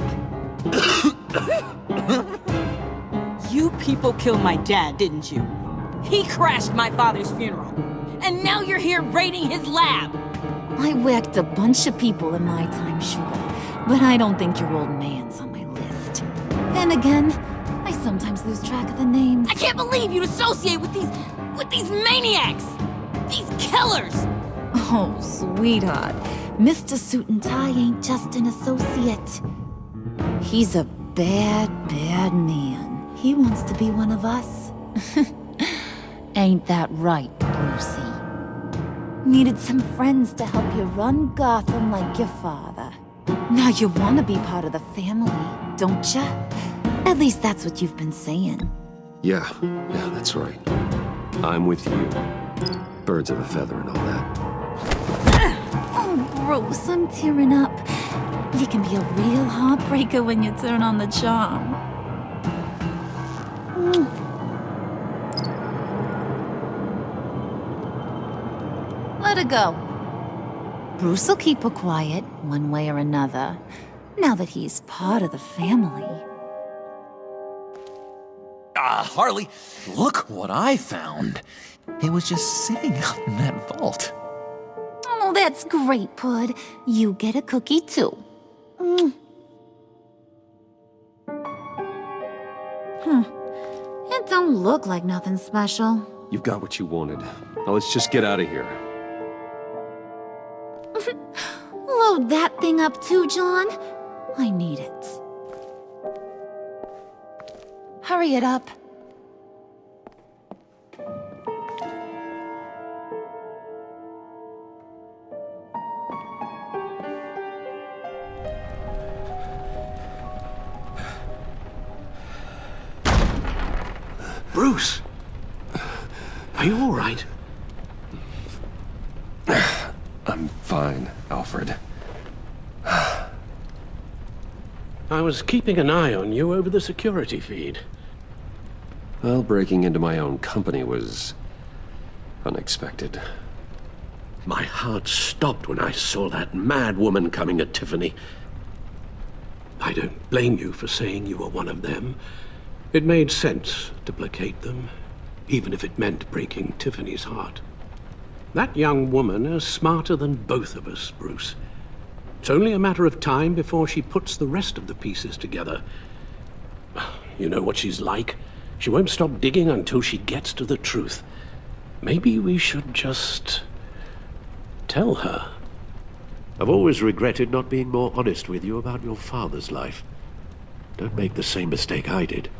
You people killed my dad, didn't you? He crashed my father's funeral. And now you're here raiding his lab. I whacked a bunch of people in my time, sugar. But I don't think your old man's on my list. Then again, I sometimes lose track of the names. I can't believe you'd associate with these maniacs! These killers! Oh, sweetheart. Mr. Suit and Tie ain't just an associate. He's a bad, bad man. He wants to be one of us. Ain't that right, Brucey? Needed some friends to help you run Gotham like your father. Now you want to be part of the family, don't ya? At least that's what you've been saying. Yeah, that's right. I'm with you. Birds of a feather and all that. Oh, Bruce, I'm tearing up. You can be a real heartbreaker when you turn on the charm. Let her go. Bruce will keep her quiet, one way or another, now that he's part of the family. Harley, look what I found. It was just sitting out in that vault. Oh, that's great, Pud. You get a cookie, too. It don't look like nothing special. You've got what you wanted. Now let's just get out of here. Load that thing up too, John. I need it. Hurry it up. Bruce! Are you all right? I'm fine, Alfred. I was keeping an eye on you over the security feed. Well, breaking into my own company was unexpected. My heart stopped when I saw that mad woman coming at Tiffany. I don't blame you for saying you were one of them. It made sense to placate them, even if it meant breaking Tiffany's heart. That young woman is smarter than both of us, Bruce. It's only a matter of time before she puts the rest of the pieces together. You know what she's like. She won't stop digging until she gets to the truth. Maybe we should just tell her. I've always regretted not being more honest with you about your father's life. Don't make the same mistake I did.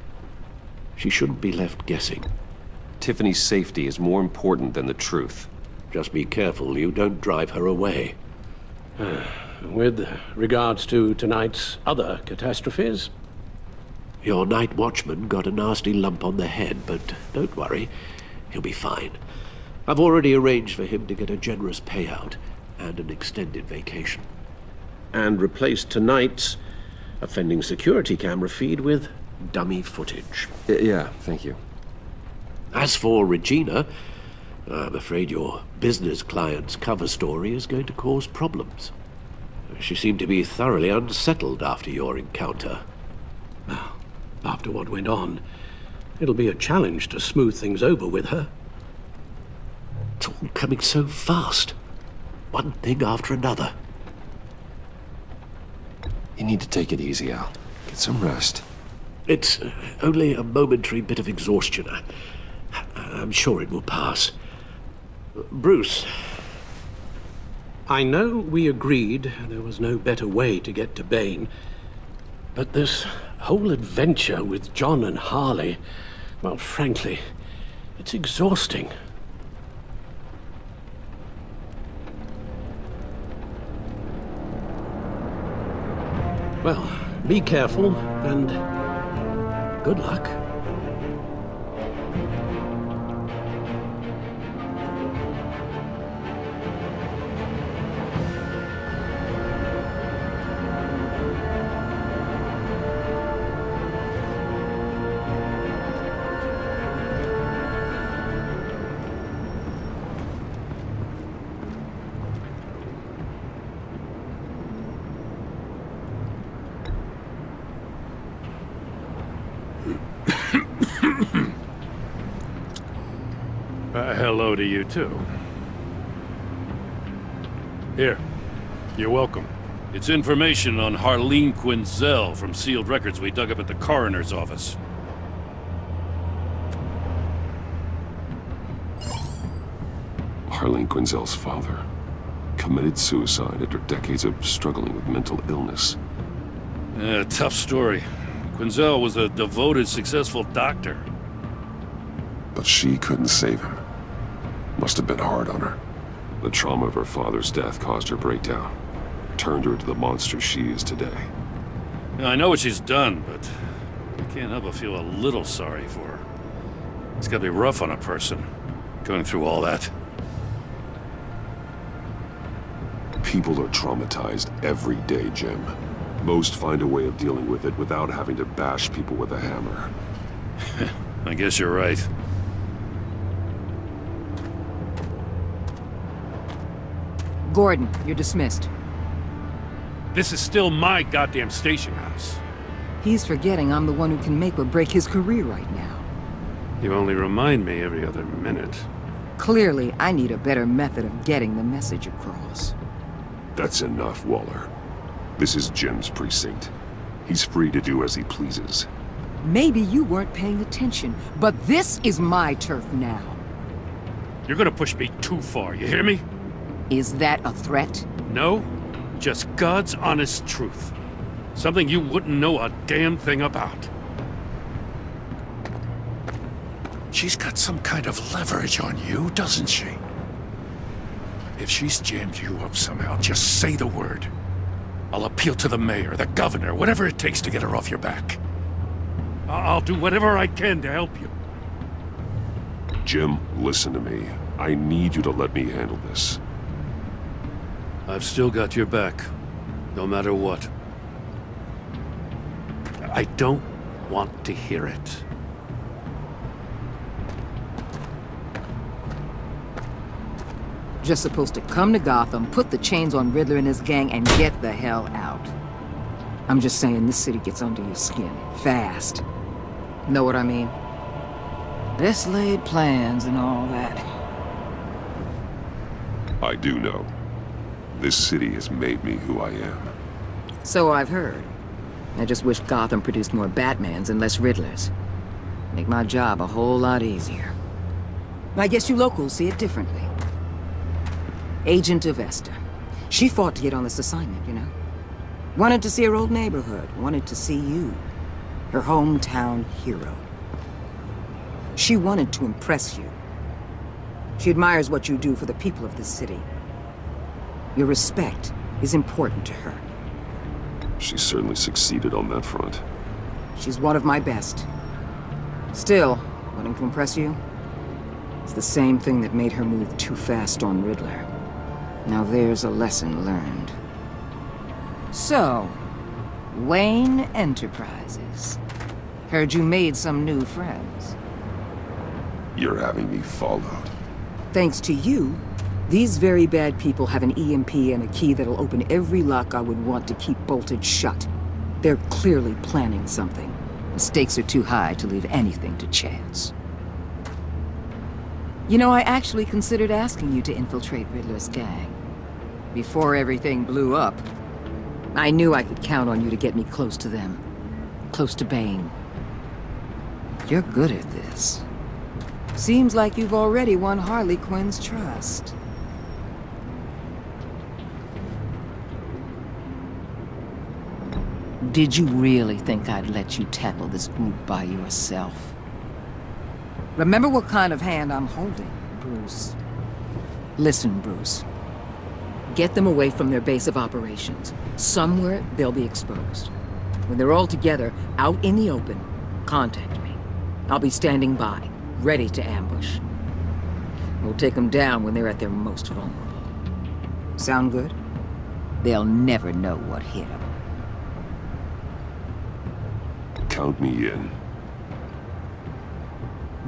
She shouldn't be left guessing. Tiffany's safety is more important than the truth. Just be careful you don't drive her away. With regards to tonight's other catastrophes? Your night watchman got a nasty lump on the head, but don't worry, he'll be fine. I've already arranged for him to get a generous payout and an extended vacation. And replaced tonight's offending security camera feed with dummy footage. Yeah, thank you. As for Regina, I'm afraid your business client's cover story is going to cause problems. She seemed to be thoroughly unsettled after your encounter. Well, after what went on, it'll be a challenge to smooth things over with her. It's all coming so fast. One thing after another. You need to take it easy, Al. Get some rest. It's only a momentary bit of exhaustion. I'm sure it will pass. Bruce. I know we agreed there was no better way to get to Bane, but this whole adventure with John and Harley, well, frankly, it's exhausting. Well, be careful and good luck. Hello to you, too. Here. You're welcome. It's information on Harleen Quinzel from sealed records we dug up at the coroner's office. Harleen Quinzel's father committed suicide after decades of struggling with mental illness. Tough story. Quinzel was a devoted, successful doctor. But she couldn't save him. Must have been hard on her. The trauma of her father's death caused her breakdown. Turned her into the monster she is today. Now, I know what she's done, but I can't help but feel a little sorry for her. It's gotta be rough on a person, going through all that. People are traumatized every day, Jim. Most find a way of dealing with it without having to bash people with a hammer. I guess you're right. Gordon, you're dismissed. This is still my goddamn station house. He's forgetting I'm the one who can make or break his career right now. You only remind me every other minute. Clearly, I need a better method of getting the message across. That's enough, Waller. This is Jim's precinct. He's free to do as he pleases. Maybe you weren't paying attention, but this is my turf now. You're gonna push me too far, you hear me? Is that a threat? No, just God's honest truth. Something you wouldn't know a damn thing about. She's got some kind of leverage on you, doesn't she? If she's jammed you up somehow, just say the word. I'll appeal to the mayor, the governor, whatever it takes to get her off your back. I'll do whatever I can to help you. Jim, listen to me. I need you to let me handle this. I've still got your back, no matter what. I don't want to hear it. Just supposed to come to Gotham, put the chains on Riddler and his gang, and get the hell out. I'm just saying, this city gets under your skin. Fast. Know what I mean? Best laid plans and all that. I do know. This city has made me who I am. So I've heard. I just wish Gotham produced more Batmans and less Riddlers. Make my job a whole lot easier. I guess you locals see it differently. Agent Avesta. She fought to get on this assignment, you know? Wanted to see her old neighborhood. Wanted to see you. Her hometown hero. She wanted to impress you. She admires what you do for the people of this city. Your respect is important to her. She certainly succeeded on that front. She's one of my best. Still, wanting to impress you? It's the same thing that made her move too fast on Riddler. Now there's a lesson learned. So, Wayne Enterprises. Heard you made some new friends. You're having me followed. Thanks to you, these very bad people have an EMP and a key that'll open every lock I would want to keep bolted shut. They're clearly planning something. The stakes are too high to leave anything to chance. You know, I actually considered asking you to infiltrate Riddler's gang. Before everything blew up, I knew I could count on you to get me close to them. Close to Bane. You're good at this. Seems like you've already won Harley Quinn's trust. Did you really think I'd let you tackle this group by yourself? Remember what kind of hand I'm holding, Bruce. Listen, Bruce. Get them away from their base of operations. Somewhere they'll be exposed. When they're all together, out in the open, contact me. I'll be standing by, ready to ambush. We'll take them down when they're at their most vulnerable. Sound good? They'll never know what hit them. Count me in.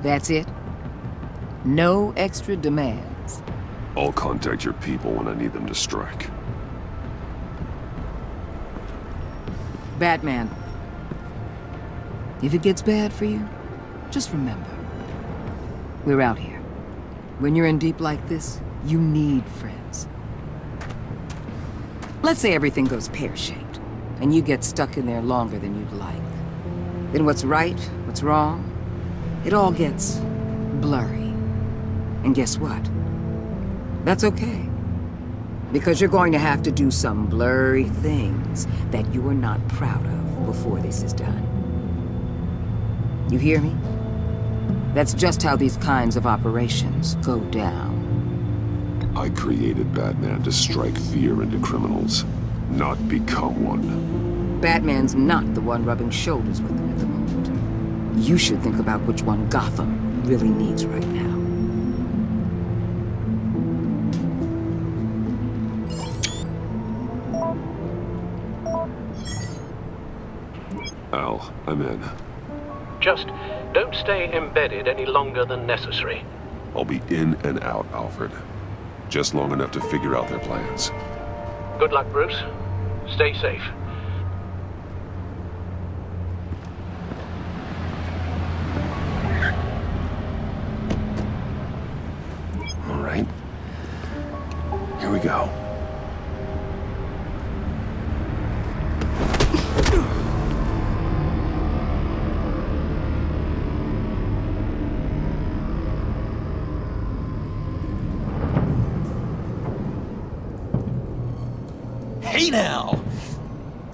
That's it? No extra demands? I'll contact your people when I need them to strike. Batman. If it gets bad for you, just remember. We're out here. When you're in deep like this, you need friends. Let's say everything goes pear-shaped, and you get stuck in there longer than you'd like. Then what's right, what's wrong, it all gets blurry. And guess what? That's okay. Because you're going to have to do some blurry things that you are not proud of before this is done. You hear me? That's just how these kinds of operations go down. I created Batman to strike fear into criminals, not become one. Batman's not the one rubbing shoulders with them at the moment. You should think about which one Gotham really needs right now. Al, I'm in. Just don't stay embedded any longer than necessary. I'll be in and out, Alfred. Just long enough to figure out their plans. Good luck, Bruce. Stay safe. All right. Here we go. Hey now!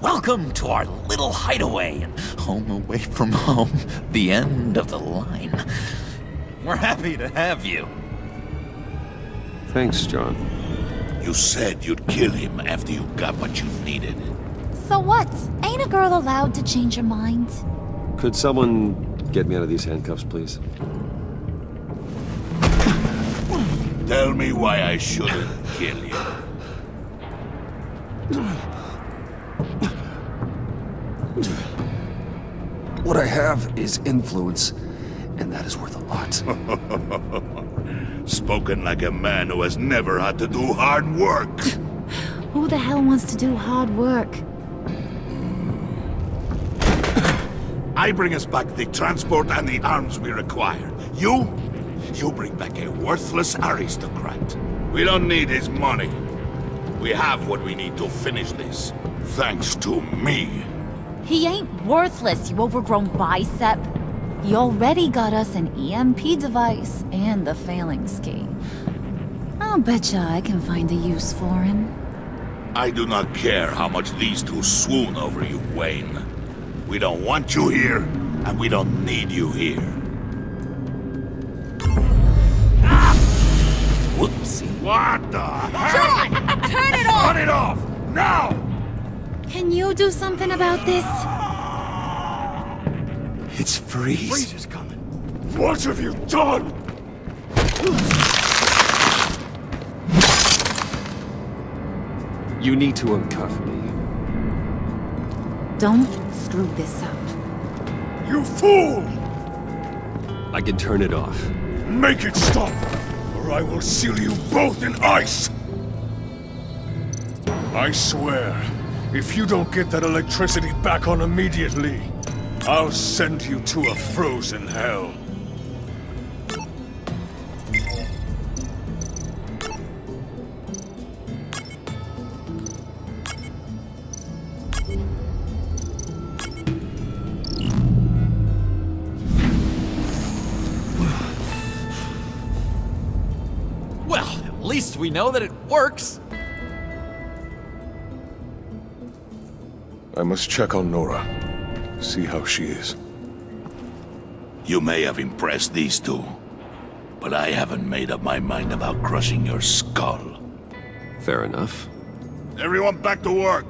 Welcome to our little hideaway, home away from home, the end of the line. We're happy to have you. Thanks, John. You said you'd kill him after you got what you needed. So what? Ain't a girl allowed to change her mind? Could someone get me out of these handcuffs, please? Tell me why I shouldn't kill you. What I have is influence, and that is worth a lot. Spoken like a man who has never had to do hard work. Who the hell wants to do hard work? I bring us back the transport and the arms we require. You bring back a worthless aristocrat. We don't need his money. We have what we need to finish this. Thanks to me. He ain't worthless, you overgrown bicep. He already got us an EMP device and the phalanx key. I'll betcha I can find a use for him. I do not care how much these two swoon over you, Wayne. We don't want you here, and we don't need you here. Ah! Whoopsie. What the heck? John! Turn it off! Turn it off! Now! Can you do something about this? It's Freeze. Freeze is coming. What have you done? You need to uncuff me. Don't screw this up. You fool! I can turn it off. Make it stop, or I will seal you both in ice! I swear, if you don't get that electricity back on immediately, I'll send you to a frozen hell. Well, at least we know that it works. I must check on Nora. See how she is. You may have impressed these two, but I haven't made up my mind about crushing your skull. Fair enough. Everyone back to work.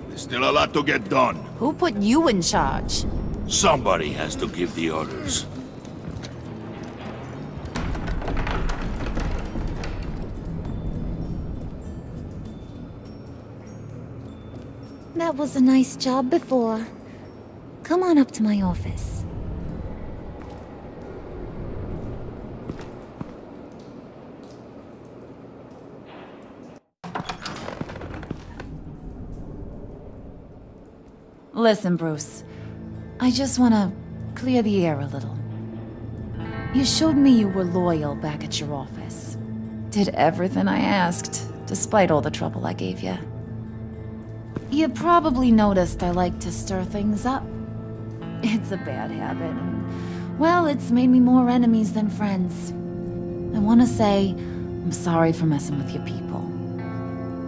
There's still a lot to get done. Who put you in charge? Somebody has to give the orders. That was a nice job before. Come on up to my office. Listen, Bruce. I just want to clear the air a little. You showed me you were loyal back at your office. Did everything I asked, despite all the trouble I gave you. You probably noticed I like to stir things up. It's a bad habit, and, well, it's made me more enemies than friends. I want to say I'm sorry for messing with your people.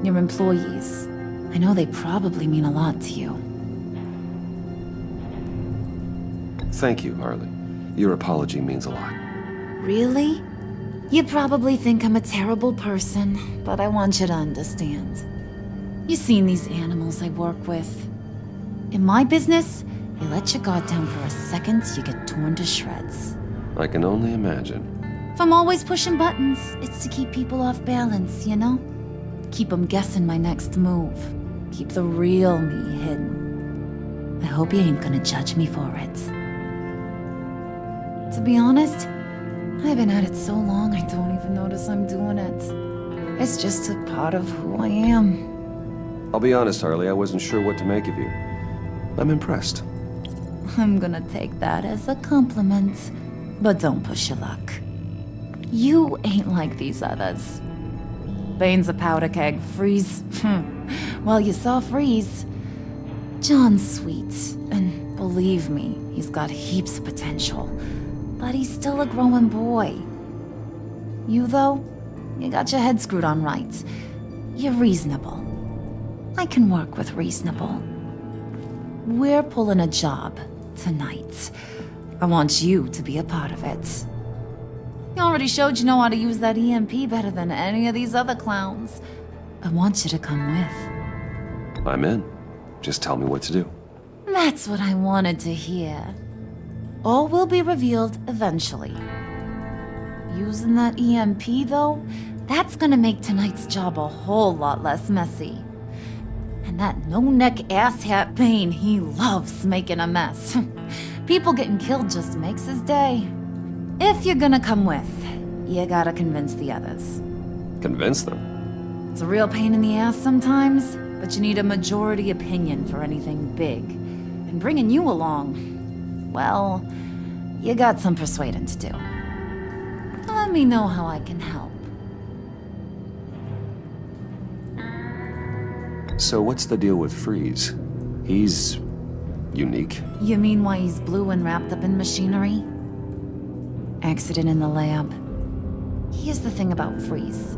Your employees. I know they probably mean a lot to you. Thank you, Harley. Your apology means a lot. Really? You probably think I'm a terrible person, but I want you to understand. You've seen these animals I work with. In my business, you let your guard down for a second, you get torn to shreds. I can only imagine. If I'm always pushing buttons, it's to keep people off balance, you know? Keep them guessing my next move. Keep the real me hidden. I hope you ain't gonna judge me for it. To be honest, I've been at it so long I don't even notice I'm doing it. It's just a part of who I am. I'll be honest, Harley, I wasn't sure what to make of you. I'm impressed. I'm gonna take that as a compliment, but don't push your luck. You ain't like these others. Bane's a powder keg, Freeze. Well, you saw Freeze. John's sweet, and believe me, he's got heaps of potential. But he's still a growing boy. You, though, you got your head screwed on right. You're reasonable. I can work with reasonable. We're pulling a job tonight. I want you to be a part of it. You already showed you know how to use that EMP better than any of these other clowns. I want you to come with. I'm in. Just tell me what to do. That's what I wanted to hear. All will be revealed eventually. Using that EMP, though, that's gonna make tonight's job a whole lot less messy. And that no-neck asshat Bane, he loves making a mess. People getting killed just makes his day. If you're gonna come with, you gotta convince the others. Convince them? It's a real pain in the ass sometimes, but you need a majority opinion for anything big. And bringing you along, well, you got some persuading to do. Let me know how I can help. So what's the deal with Freeze? He's unique. You mean why he's blue and wrapped up in machinery? Accident in the lab. Here's the thing about Freeze.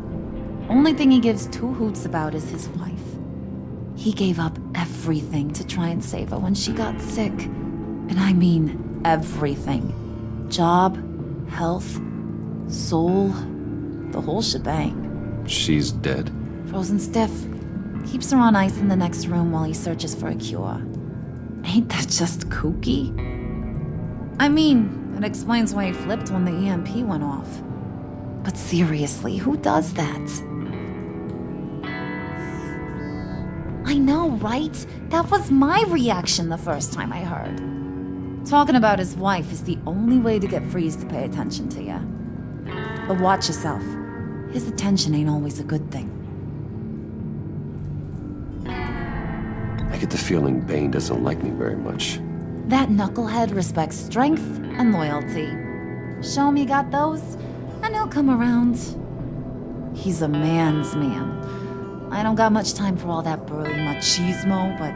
Only thing he gives two hoots about is his wife. He gave up everything to try and save her when she got sick. And I mean everything. Job, health, soul, the whole shebang. She's dead? Frozen stiff. Keeps her on ice in the next room while he searches for a cure. Ain't that just kooky? I mean, it explains why he flipped when the EMP went off. But seriously, who does that? I know, right? That was my reaction the first time I heard. Talking about his wife is the only way to get Freeze to pay attention to you. But watch yourself. His attention ain't always a good thing. I get the feeling Bane doesn't like me very much. That knucklehead respects strength and loyalty. Show him you got those, and he'll come around. He's a man's man. I don't got much time for all that burly machismo, but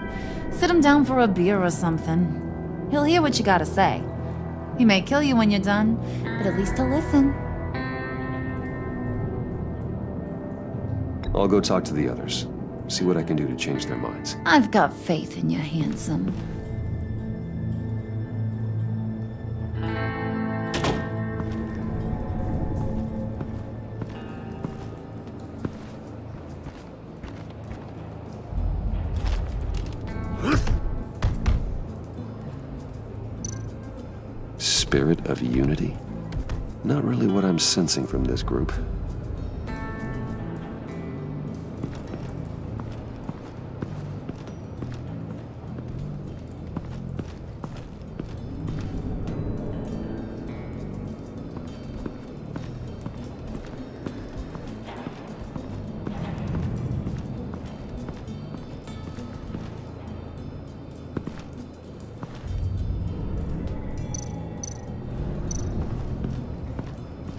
sit him down for a beer or something. He'll hear what you gotta say. He may kill you when you're done, but at least he'll listen. I'll go talk to the others. See what I can do to change their minds. I've got faith in you, handsome. Spirit of unity? Not really what I'm sensing from this group.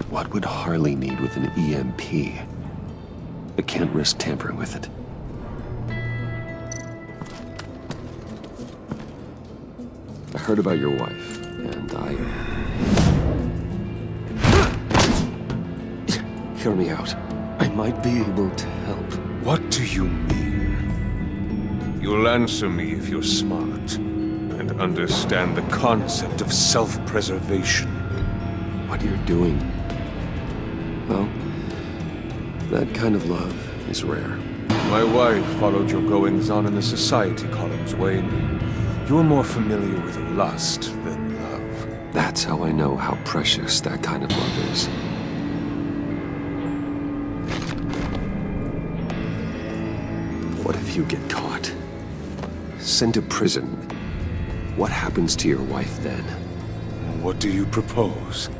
What would Harley need with an EMP? I can't risk tampering with it. I heard about your wife, and Hear me out. I might be able to help. What do you mean? You'll answer me if you're smart and understand the concept of self-preservation. What you're doing. Well, that kind of love is rare. My wife followed your goings-on in the society columns, Wayne. You're more familiar with lust than love. That's how I know how precious that kind of love is. What if you get caught? Sent to prison? What happens to your wife then? What do you propose?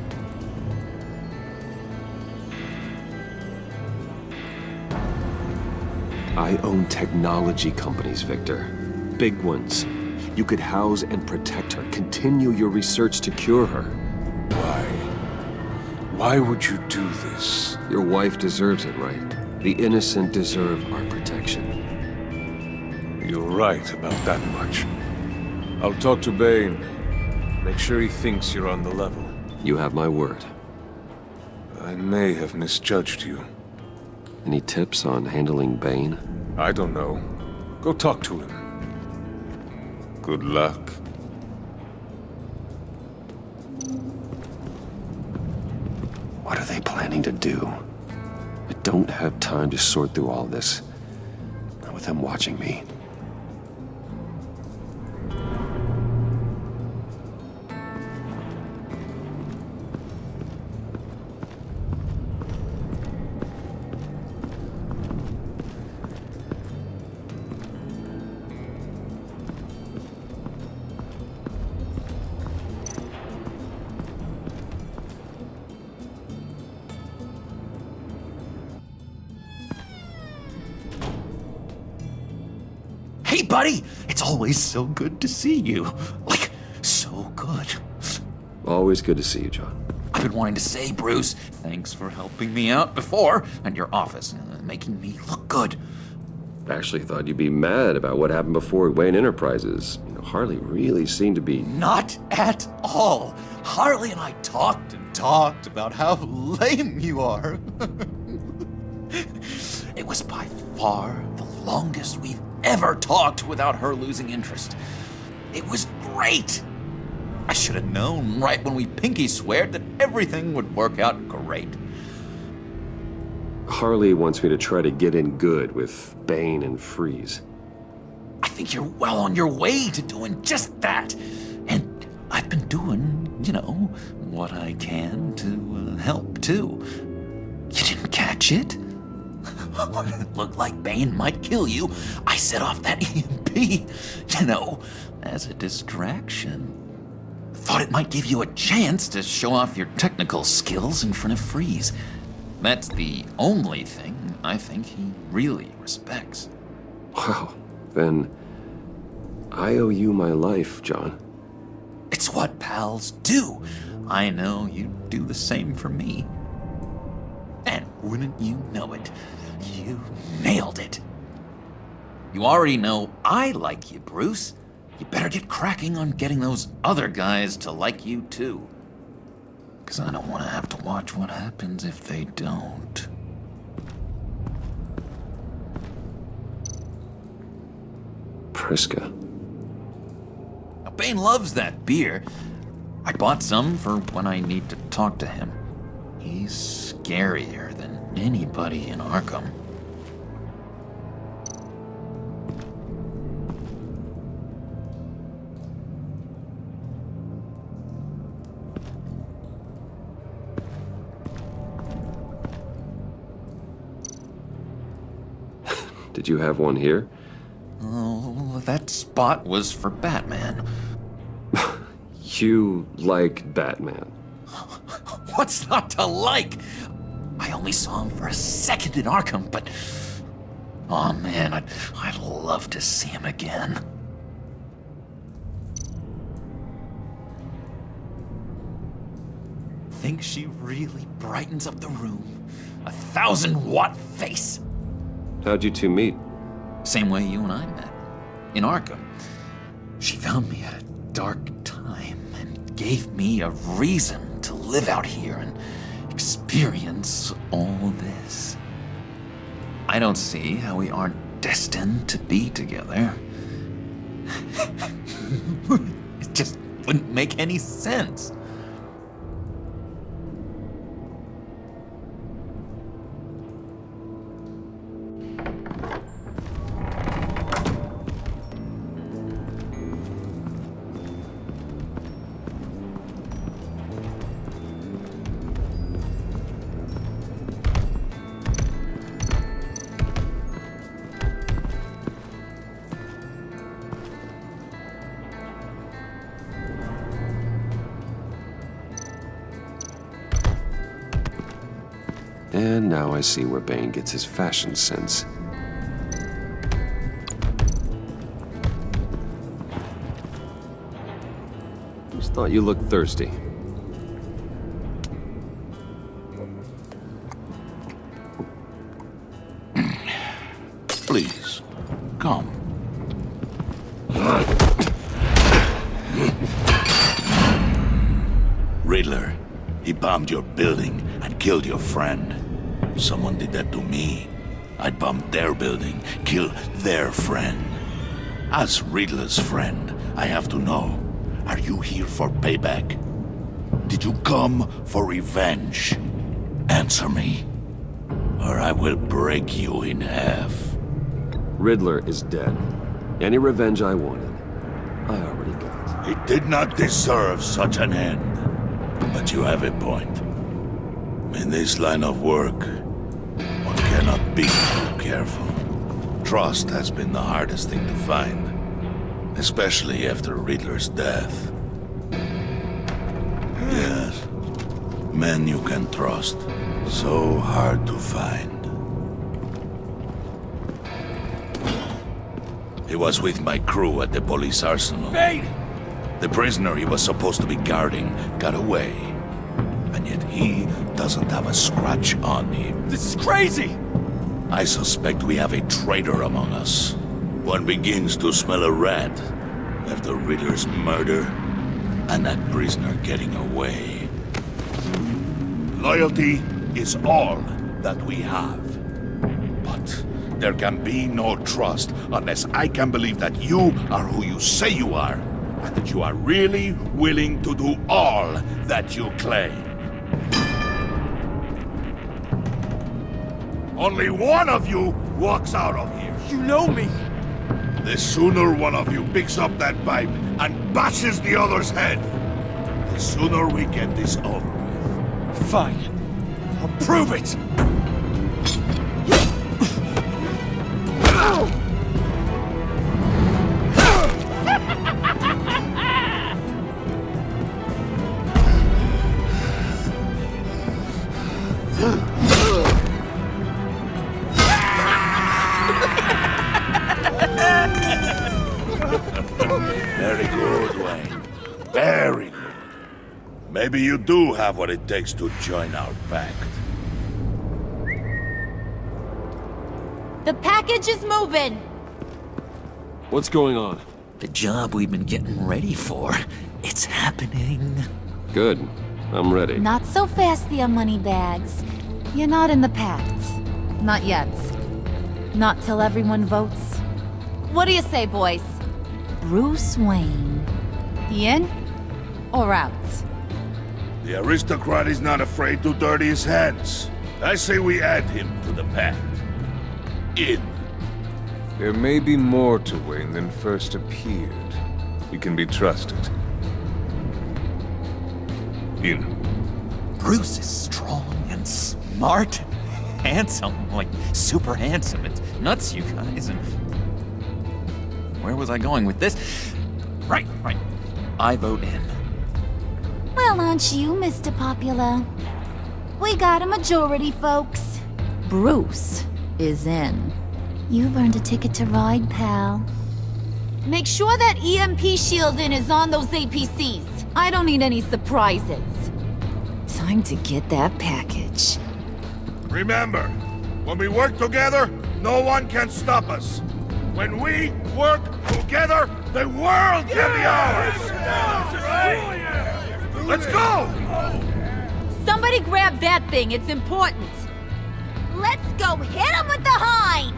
I own technology companies, Victor. Big ones. You could house and protect her, continue your research to cure her. Why? Why would you do this? Your wife deserves it, right? The innocent deserve our protection. You're right about that much. I'll talk to Bane. Make sure he thinks you're on the level. You have my word. I may have misjudged you. Any tips on handling Bane? I don't know. Go talk to him. Good luck. What are they planning to do? I don't have time to sort through all this. Not with them watching me. Hey, buddy! It's always so good to see you. Like, so good. Always good to see you, John. I've been wanting to say, Bruce, thanks for helping me out before at your office, making me look good. Actually thought you'd be mad about what happened before Wayne Enterprises. You know, Harley really seemed to be... Not at all. Harley and I talked and talked about how lame you are. It was by far the longest we've ever talked without her losing interest. It was great. I should have known right when we pinky sweared that everything would work out great. Harley wants me to try to get in good with Bane and Freeze. I think you're well on your way to doing just that. And I've been doing, you know, what I can to help too. You didn't catch it? When it looked like Bane might kill you, I set off that EMP, you know, as a distraction. Thought it might give you a chance to show off your technical skills in front of Freeze. That's the only thing I think he really respects. Wow, then I owe you my life, John. It's what pals do. I know you do the same for me. And wouldn't you know it, you nailed it. You already know I like you, Bruce. You better get cracking on getting those other guys to like you too. 'Cause I don't want to have to watch what happens if they don't. Priska. Now, Bane loves that beer. I bought some for when I need to talk to him. He's scarier than anybody in Arkham. Did you have one here? Oh, that spot was for Batman. You like Batman. What's not to like? I only saw him for a second in Arkham, but... Oh man, I'd love to see him again. Think she really brightens up the room. 1,000-watt face. How'd you two meet? Same way you and I met. In Arkham. She found me at a dark time and gave me a reason to live out here and experience all this. I don't see how we aren't destined to be together. It just wouldn't make any sense. And now I see where Bane gets his fashion sense. Just thought you looked thirsty. Please, come. Riddler, he bombed your building and killed your friend. Someone did that to me. I'd bomb their building, kill their friend. As Riddler's friend, I have to know, are you here for payback? Did you come for revenge? Answer me, or I will break you in half. Riddler is dead. Any revenge I wanted, I already got. He did not deserve such an end. But you have a point. In this line of work, one cannot be too careful. Trust has been the hardest thing to find, especially after Riddler's death. Yes, men you can trust, so hard to find. He was with my crew at the police arsenal. Bane! The prisoner he was supposed to be guarding got away. And yet he doesn't have a scratch on him. This is crazy! I suspect we have a traitor among us. One begins to smell a rat after Riddler's murder and that prisoner getting away. Loyalty is all that we have. But there can be no trust unless I can believe that you are who you say you are, and that you are really willing to do all that you claim. Only one of you walks out of here. You know me! The sooner one of you picks up that pipe and bashes the other's head, the sooner we get this over with. Fine. I'll prove it! Very good, Wayne. Very good. Maybe you do have what it takes to join our pact. The package is moving! What's going on? The job we've been getting ready for. It's happening. Good. I'm ready. Not so fast, the money bags. You're not in the pact. Not yet. Not till everyone votes. What do you say, boys? Bruce Wayne. In or out? The aristocrat is not afraid to dirty his hands. I say we add him to the pact. In. There may be more to Wayne than first appeared. He can be trusted. In. Bruce is strong and smart and handsome. Like, super handsome. It's nuts, you guys. And where was I going with this? Right. I vote in. Well, aren't you, Mr. Popular? We got a majority, folks. Bruce is in. You've earned a ticket to ride, pal. Make sure that EMP shielding is on those APCs. I don't need any surprises. Time to get that package. Remember, when we work together, no one can stop us. When we work together, the world can be ours! Let's go! Somebody grab that thing, it's important. Let's go hit him with the hind!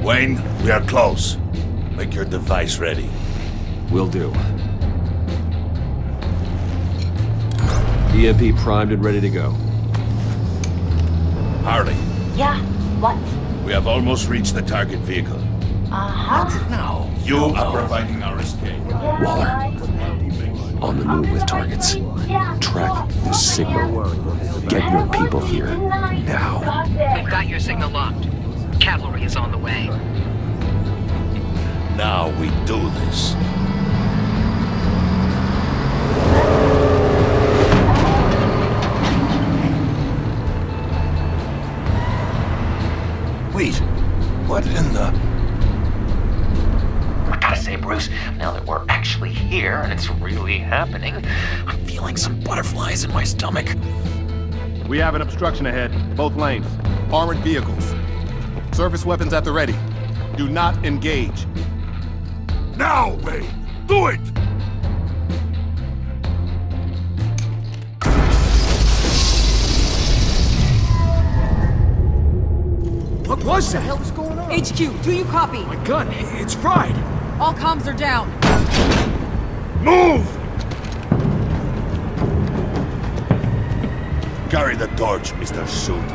Wayne, we are close. Make your device ready. Will do. EMP primed and ready to go. Harley. Yeah? What? We have almost reached the target vehicle. No. You are providing our escape. Waller, on the move with targets. Track this signal. Get your people here, now. We've got your signal locked. Cavalry is on the way. Now we do this. Wait, what in the... I gotta say, Bruce, now that we're actually here and it's really happening, I'm feeling some butterflies in my stomach. We have an obstruction ahead, both lanes. Armored vehicles. Service weapons at the ready. Do not engage. Now, Wayne! Do it! What was that? What the hell is going on? HQ, do you copy? My gun, it's fried. All comms are down. Move! Carry the torch, Mr. Suit.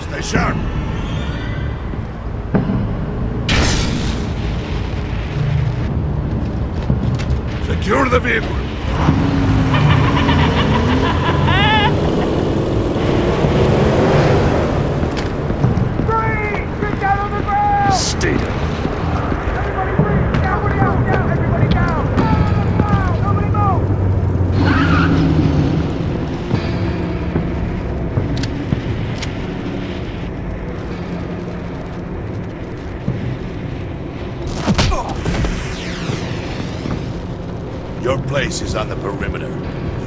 Stay sharp. Secure the vehicle. Stay down. Your place is on the perimeter.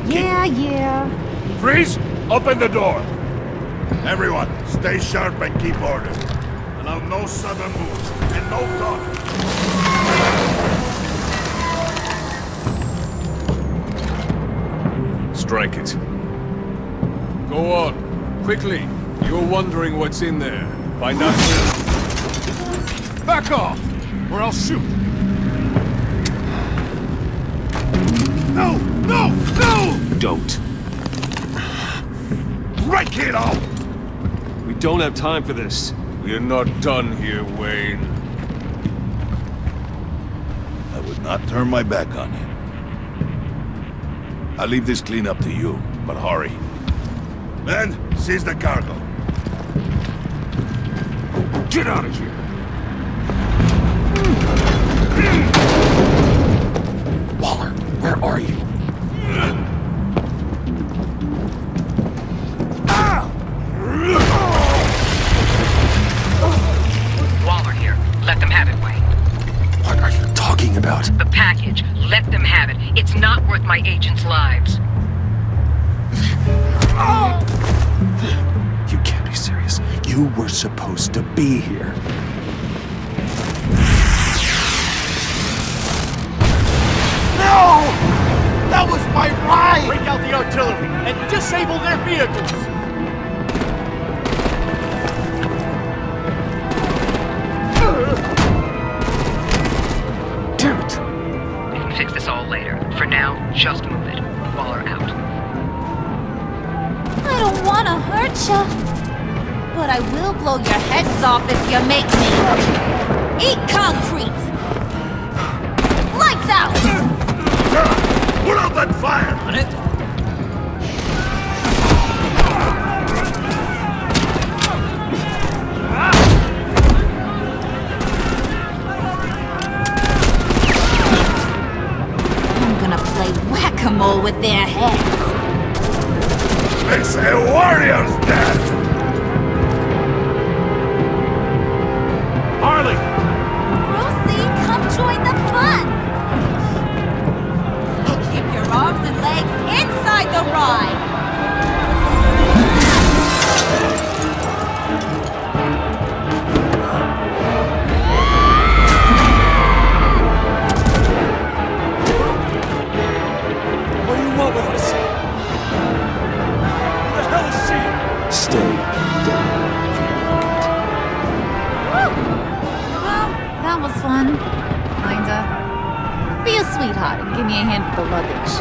Yeah. Freeze! Open the door! Everyone, stay sharp and keep order. Allow no sudden moves, and no talking. Strike it. Go on. Quickly. You're wondering what's in there. Find out. Back off, or I'll shoot. No! No! No! Don't. Right, kiddo! We don't have time for this. We're not done here, Wayne. I would not turn my back on you. I'll leave this clean up to you, but hurry. Men, seize the cargo. Get out of here. Waller, where are you? Waller here. Let them have it, Wayne. What are you talking about? The package. Let them have it. It's not worth my agents' lives. You can't be serious. You were supposed to be here. No! That was my ride! Break out the artillery and disable their vehicles. Damn it! We can fix this all later. For now, just move it. Waller out. I don't want to hurt ya, but I will blow your heads off if you make me. Eat concrete! Lights out! Put out that fire! On it. I'm gonna play whack-a-mole with their heads. It's a warrior's death! Harley! Brucey, come join the fun! Keep your arms and legs inside the ride! What do you want with us? Who the hell is she? Stay down. Well, that was fun. Kinda. Be a sweetheart and give me a hand with the luggage.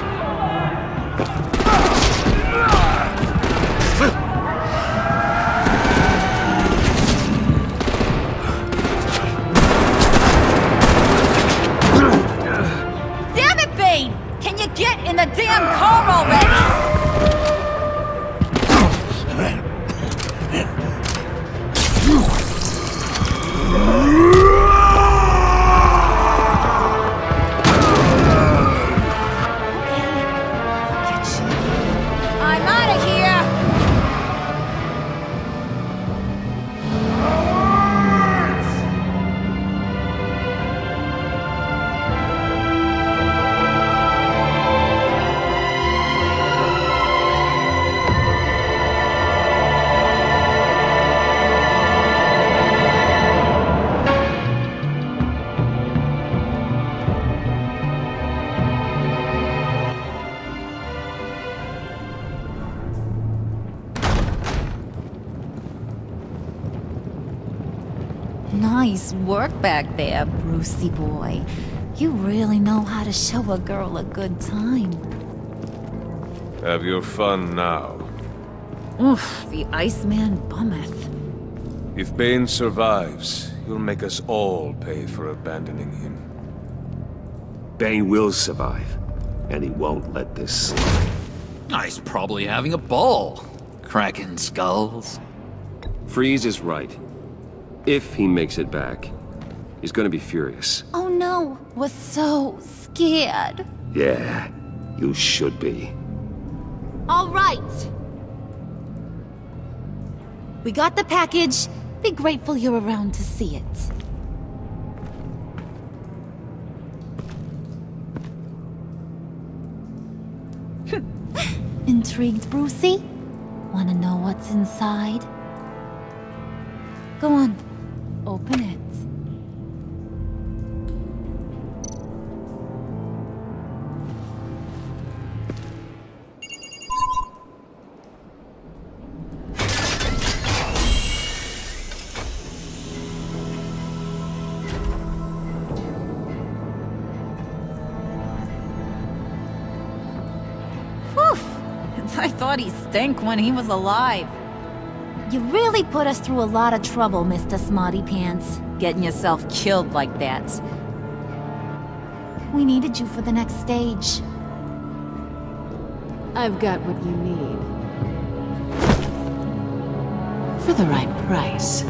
I'm out of here! Nice work back there, Brucey boy. You really know how to show a girl a good time. Have your fun now. Oof, the Iceman bummeth. If Bane survives, you'll make us all pay for abandoning him. Bane will survive, and he won't let this slide. He's probably having a ball, cracking skulls. Freeze is right. If he makes it back, he's gonna be furious. Oh no, was so scared. Yeah, you should be. All right. We got the package. Be grateful you're around to see it. Intrigued, Brucey? Wanna know what's inside? Go on, open it. I thought he stank when he was alive. You really put us through a lot of trouble, Mr. Smarty Pants, getting yourself killed like that. We needed you for the next stage. I've got what you need. For the right price.